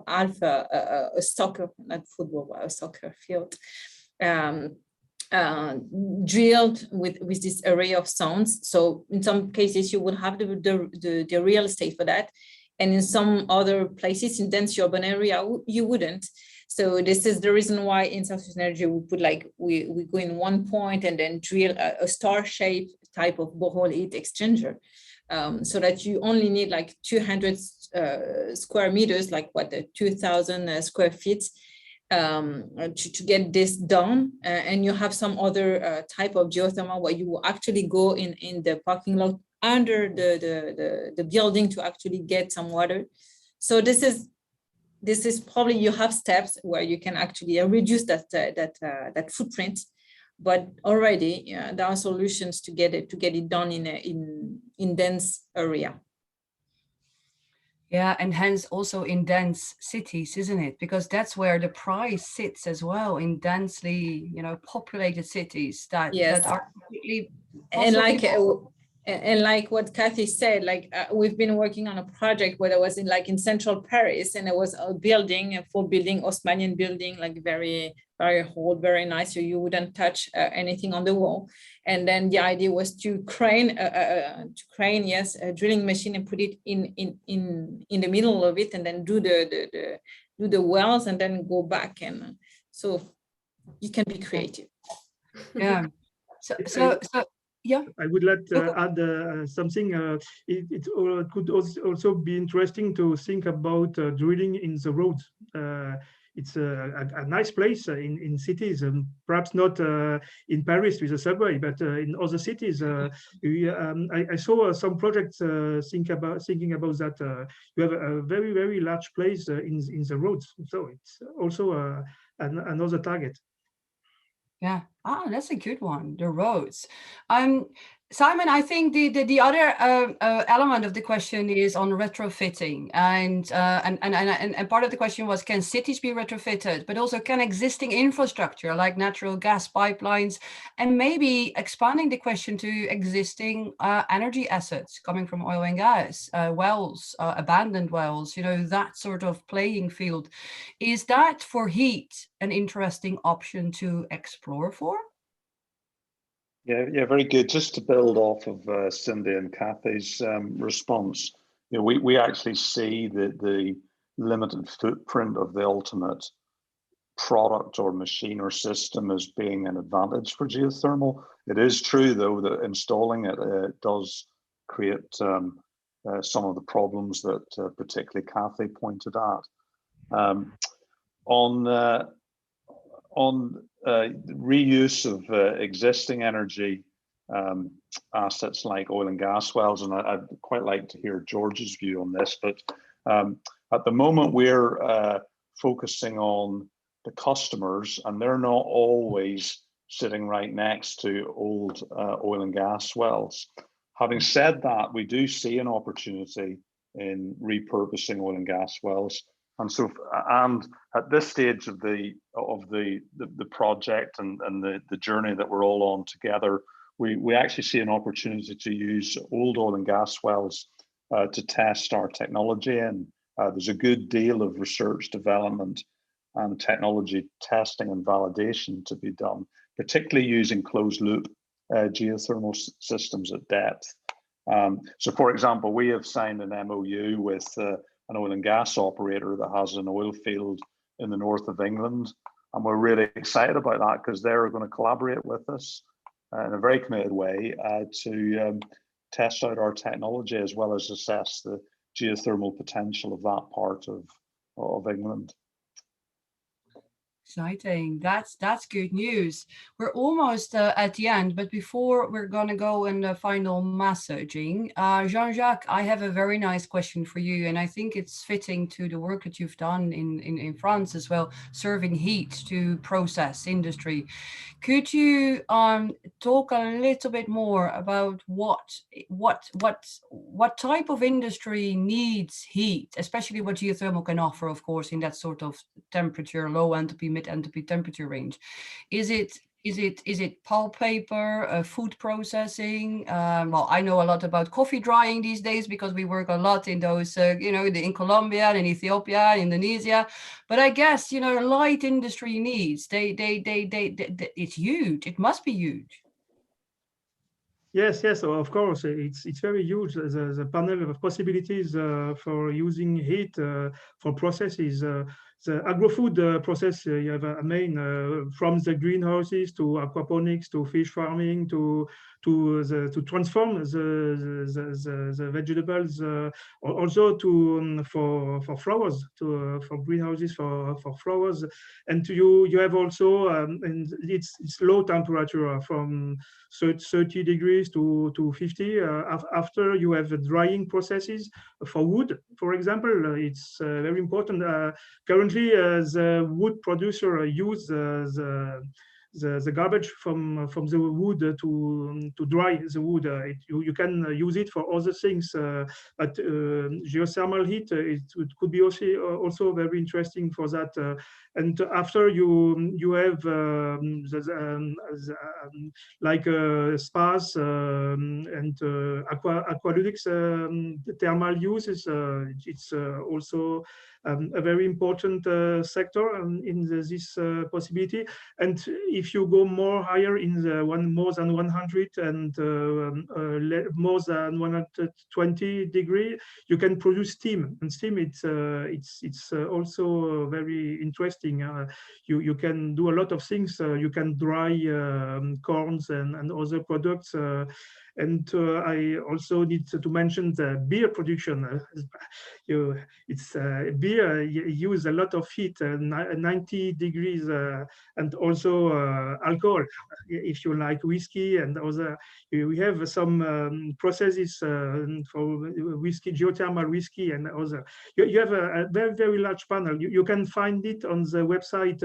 a soccer, not football, but a soccer field. Drilled with this array of sounds. So in some cases you would have the real estate for that, and in some other places in dense urban area you wouldn't. So this is the reason why in Celcius Energy we put like we go in one point and then drill a star-shaped type of borehole heat exchanger, so that you only need like 200 square meters, like what, 2,000 square feet, to get this done. And you have some other type of geothermal where you will actually go in the parking lot under the building to actually get some water. So this is probably, you have steps where you can actually reduce that footprint, but already there are solutions to get it done in dense area. Yeah, and hence also in dense cities, isn't it? Because that's where the price sits as well, in densely, populated cities that are completely and like what Kathy said, like we've been working on a project where I was in central Paris, and it was a full building, Haussmannian building, like very, very old, very nice. So you wouldn't touch anything on the wall. And then the idea was to crane, a drilling machine and put it in the middle of it, and then do the wells and then go back. And so you can be creative. Yeah. So. Yeah, I would like to add something. It could also be interesting to think about drilling in the road. It's a nice place in cities, and perhaps not in Paris with the subway, but in other cities. I saw some projects thinking about that. You have a very, very large place in the roads, so it's also another target. Yeah. That's a good one. The roads. Simon, I think the other element of the question is on retrofitting, and part of the question was, can cities be retrofitted, but also can existing infrastructure like natural gas pipelines, and maybe expanding the question to existing energy assets coming from oil and gas, wells, abandoned wells, that sort of playing field. Is that for heat an interesting option to explore for? Yeah, very good. Just to build off of Cindy and Kathy's response, we actually see the limited footprint of the ultimate product or machine or system as being an advantage for geothermal. It is true, though, that installing it does create some of the problems that particularly Kathy pointed at. On reuse of existing energy assets like oil and gas wells, and I'd quite like to hear George's view on this, but at the moment we're focusing on the customers, and they're not always sitting right next to old oil and gas wells. Having said that, we do see an opportunity in repurposing oil and gas wells. And at this stage of the project and the journey that we're all on together, we actually see an opportunity to use old oil and gas wells to test our technology in. There's a good deal of research development and technology testing and validation to be done, particularly using closed loop geothermal systems at depth. So for example, we have signed an MOU with an oil and gas operator that has an oil field in the north of England. And we're really excited about that because they're going to collaborate with us in a very committed way to test out our technology as well as assess the geothermal potential of that part of England. Exciting. That's good news. We're almost at the end, but before we're going to go in the final messaging, Jean-Jacques, I have a very nice question for you, and I think it's fitting to the work that you've done in France as well, serving heat to process industry. Could you talk a little bit more about what type of industry needs heat, especially what geothermal can offer, of course, in that sort of temperature, low entropy, mid entropy temperature range? Is it pulp paper, food processing? Well, I know a lot about coffee drying these days because we work a lot in those, in Colombia and Ethiopia, Indonesia. But I guess, light industry needs, it's huge. It must be huge. Yes, of course, it's very huge. The panel of possibilities for using heat for processes. The agro-food process, you have a main from the greenhouses to aquaponics to fish farming to transform the vegetables, also to for flowers, for greenhouses for flowers, and you have also and it's low temperature from 30 degrees to 50. After you have drying processes for wood, for example, it's very important. Currently, the wood producer use the garbage from the wood to dry the wood. You can use it for other things, but geothermal heat it could be also very interesting for that. And after you have like spas and aqueducts, thermal uses. It's also a very important sector in this possibility. And if you go more higher in the more than 100 and more than 120 degree, you can produce steam. And steam, it's also very interesting. You can do a lot of things. You can dry corns and other products. And I also need to mention the beer production. Beer use a lot of heat, 90 degrees, and also alcohol. If you like whiskey and other, we have some processes for whiskey, geothermal whiskey and other. You have a very, very large panel. You can find it on the website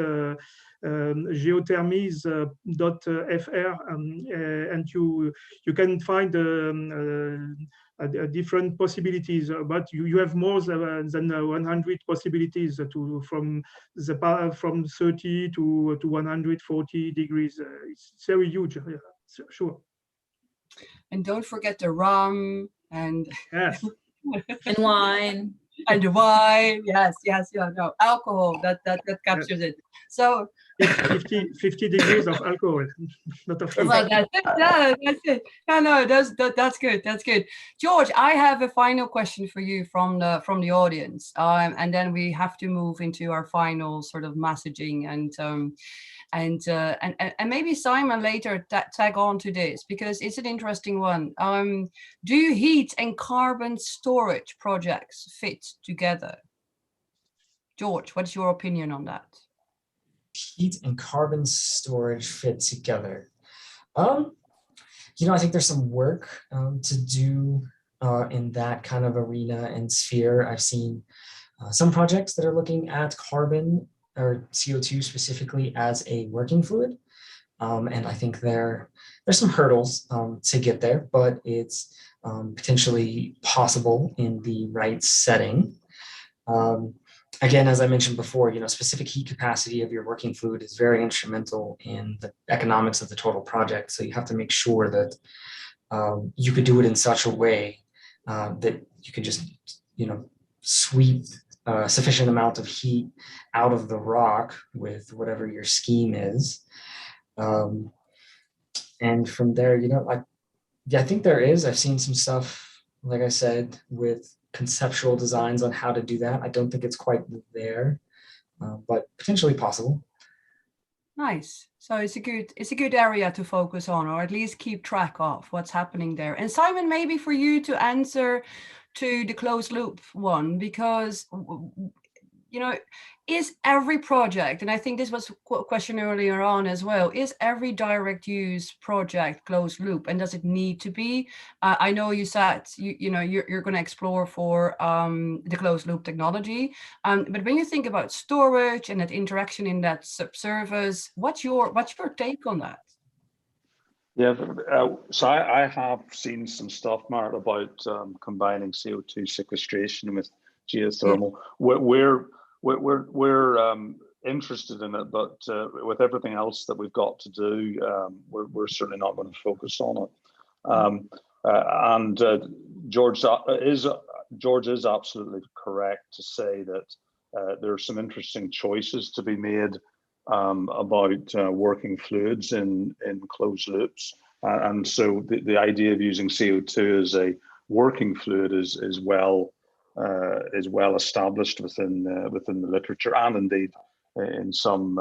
geothermies.fr, and you can find different possibilities, but you have more than 100 possibilities from 30 to 140 degrees. It's very huge, yeah, sure. And don't forget the rum and yes. And wine. And wine, yes, no, alcohol, that captures it. So 50 degrees of alcohol, not of heat. Well, that's it. Yeah, that's it. No, that's good. That's good. George, I have a final question for you from the audience, and then we have to move into our final sort of messaging and maybe Simon later tag on to this because it's an interesting one. Do heat and carbon storage projects fit together? George, what's your opinion on that? Heat and carbon storage fit together. I think there's some work to do in that kind of arena and sphere. I've seen some projects that are looking at carbon or CO2 specifically as a working fluid. And I think there's some hurdles to get there, but it's potentially possible in the right setting. Again, as I mentioned before, specific heat capacity of your working fluid is very instrumental in the economics of the total project. So you have to make sure that you could do it in such a way that you could just, sweep sufficient amount of heat out of the rock with whatever your scheme is. And from there, I think there is. I've seen some stuff, like I said, with conceptual designs on how to do that. I don't think it's quite there, but potentially possible. Nice. So it's a good area to focus on, or at least keep track of what's happening there. And Simon, maybe for you to answer to the closed loop one, because is every project, and I think this was a question earlier on as well, is every direct use project closed loop, and does it need to be? I know you said you're going to explore for the closed loop technology, but when you think about storage and that interaction in that subsurface, what's your take on that? Yeah, so I have seen some stuff, Marit, about combining CO2 sequestration with geothermal. Yeah. We're interested in it, but with everything else that we've got to do, we're certainly not going to focus on it. George is absolutely correct to say that there are some interesting choices to be made about working fluids in closed loops, and so the idea of using CO2 as a working fluid is well established within the literature, and indeed in some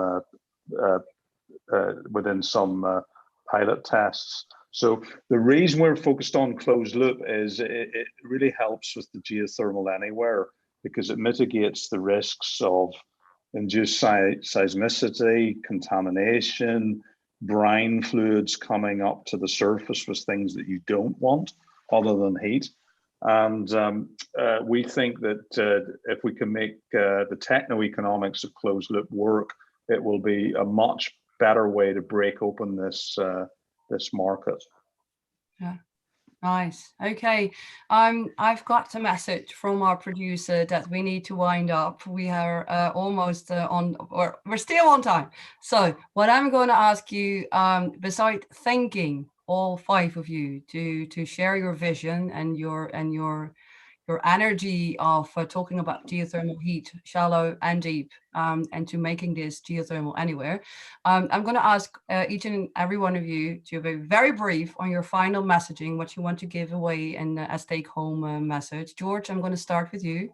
within some pilot tests. So the reason we're focused on closed loop is it really helps with the geothermal anywhere, because it mitigates the risks of induced seismicity, contamination, brine fluids coming up to the surface with things that you don't want other than heat. And we think that if we can make the technoeconomics of closed loop work, it will be a much better way to break open this market. Yeah. Nice. Okay. I've got a message from our producer that we need to wind up. We are almost we're still on time. So what I'm going to ask you, besides thanking all five of you to share your vision and your energy of talking about geothermal heat, shallow and deep, and to making this geothermal anywhere. I'm going to ask each and every one of you to be very brief on your final messaging, what you want to give away and as take-home message. George, I'm going to start with you.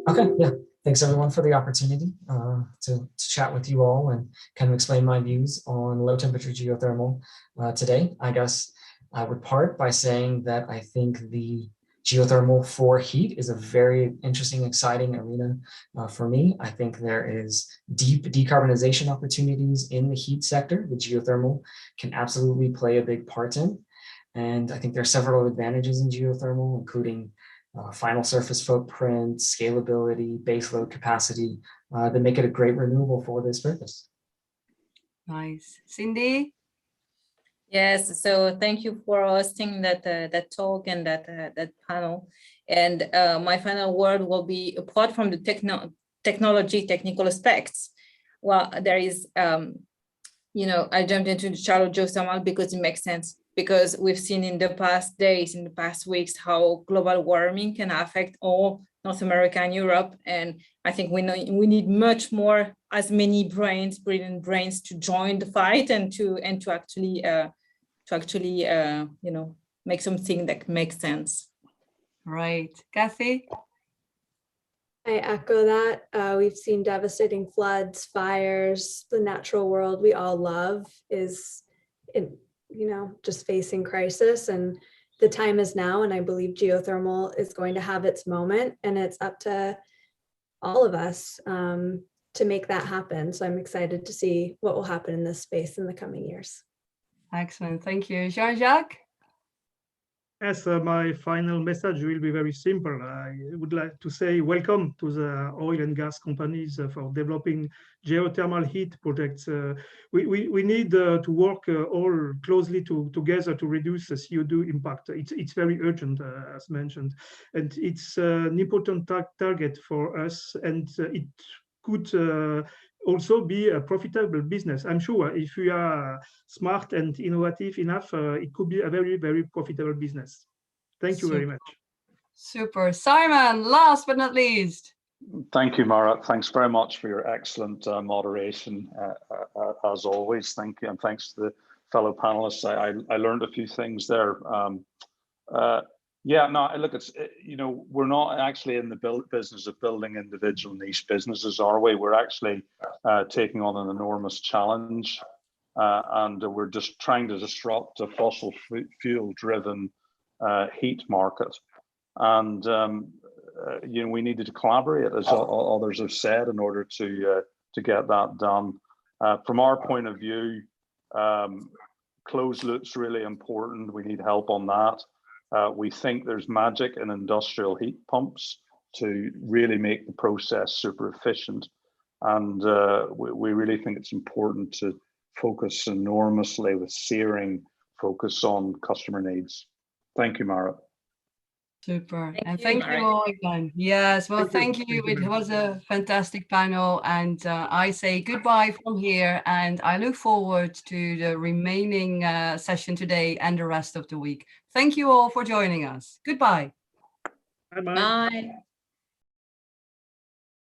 Okay, yeah. Thanks everyone for the opportunity to chat with you all and kind of explain my views on low temperature geothermal today. I guess I would part by saying that I think the geothermal for heat is a very interesting, exciting arena for me. I think there is deep decarbonization opportunities in the heat sector that geothermal can absolutely play a big part in. And I think there are several advantages in geothermal, including final surface footprint, scalability, baseload capacity that make it a great renewable for this purpose. Nice. Cindy? Yes, so thank you for hosting that talk and that panel. And my final word will be, apart from the technical aspects, well, there is, I jumped into the shallow geothermal because it makes sense, because we've seen in the past days, in the past weeks, how global warming can affect all North America and Europe. And I think we need much more, as many brilliant brains to join the fight and to actually make something that makes sense. Right. Kathy? I echo that. We've seen devastating floods, fires, the natural world we all love is just facing crisis, and the time is now, and I believe geothermal is going to have its moment, and it's up to all of us to make that happen. So I'm excited to see what will happen in this space in the coming years. Excellent. Thank you. Jean-Jacques? Yes, my final message will be very simple. I would like to say welcome to the oil and gas companies for developing geothermal heat projects. We need to work all closely together to reduce the CO2 impact. It's very urgent, as mentioned, and it's an important target for us, and it could also be a profitable business. I'm sure if we are smart and innovative enough, it could be a very, very profitable business. Thank you very much. Super. Simon, last but not least. Thank you, Marit. Thanks very much for your excellent moderation, as always. Thank you, and thanks to the fellow panelists. I learned a few things there. Yeah, no, look, it's, you know, we're not actually in the business of building individual niche businesses, are we? We're actually taking on an enormous challenge, and we're just trying to disrupt a fossil fuel-driven heat market. And you know, we needed to collaborate, as others have said, in order to get that done. From our point of view, closed loop's really important. We need help on that. We think there's magic in industrial heat pumps to really make the process super efficient. And we really think it's important to focus enormously with searing focus on customer needs. Thank you, Marit. Super. And thank you all again. Yes, well, thank you. It was a fantastic panel. And I say goodbye from here. And I look forward to the remaining session today and the rest of the week. Thank you all for joining us. Goodbye. Bye-bye. Bye.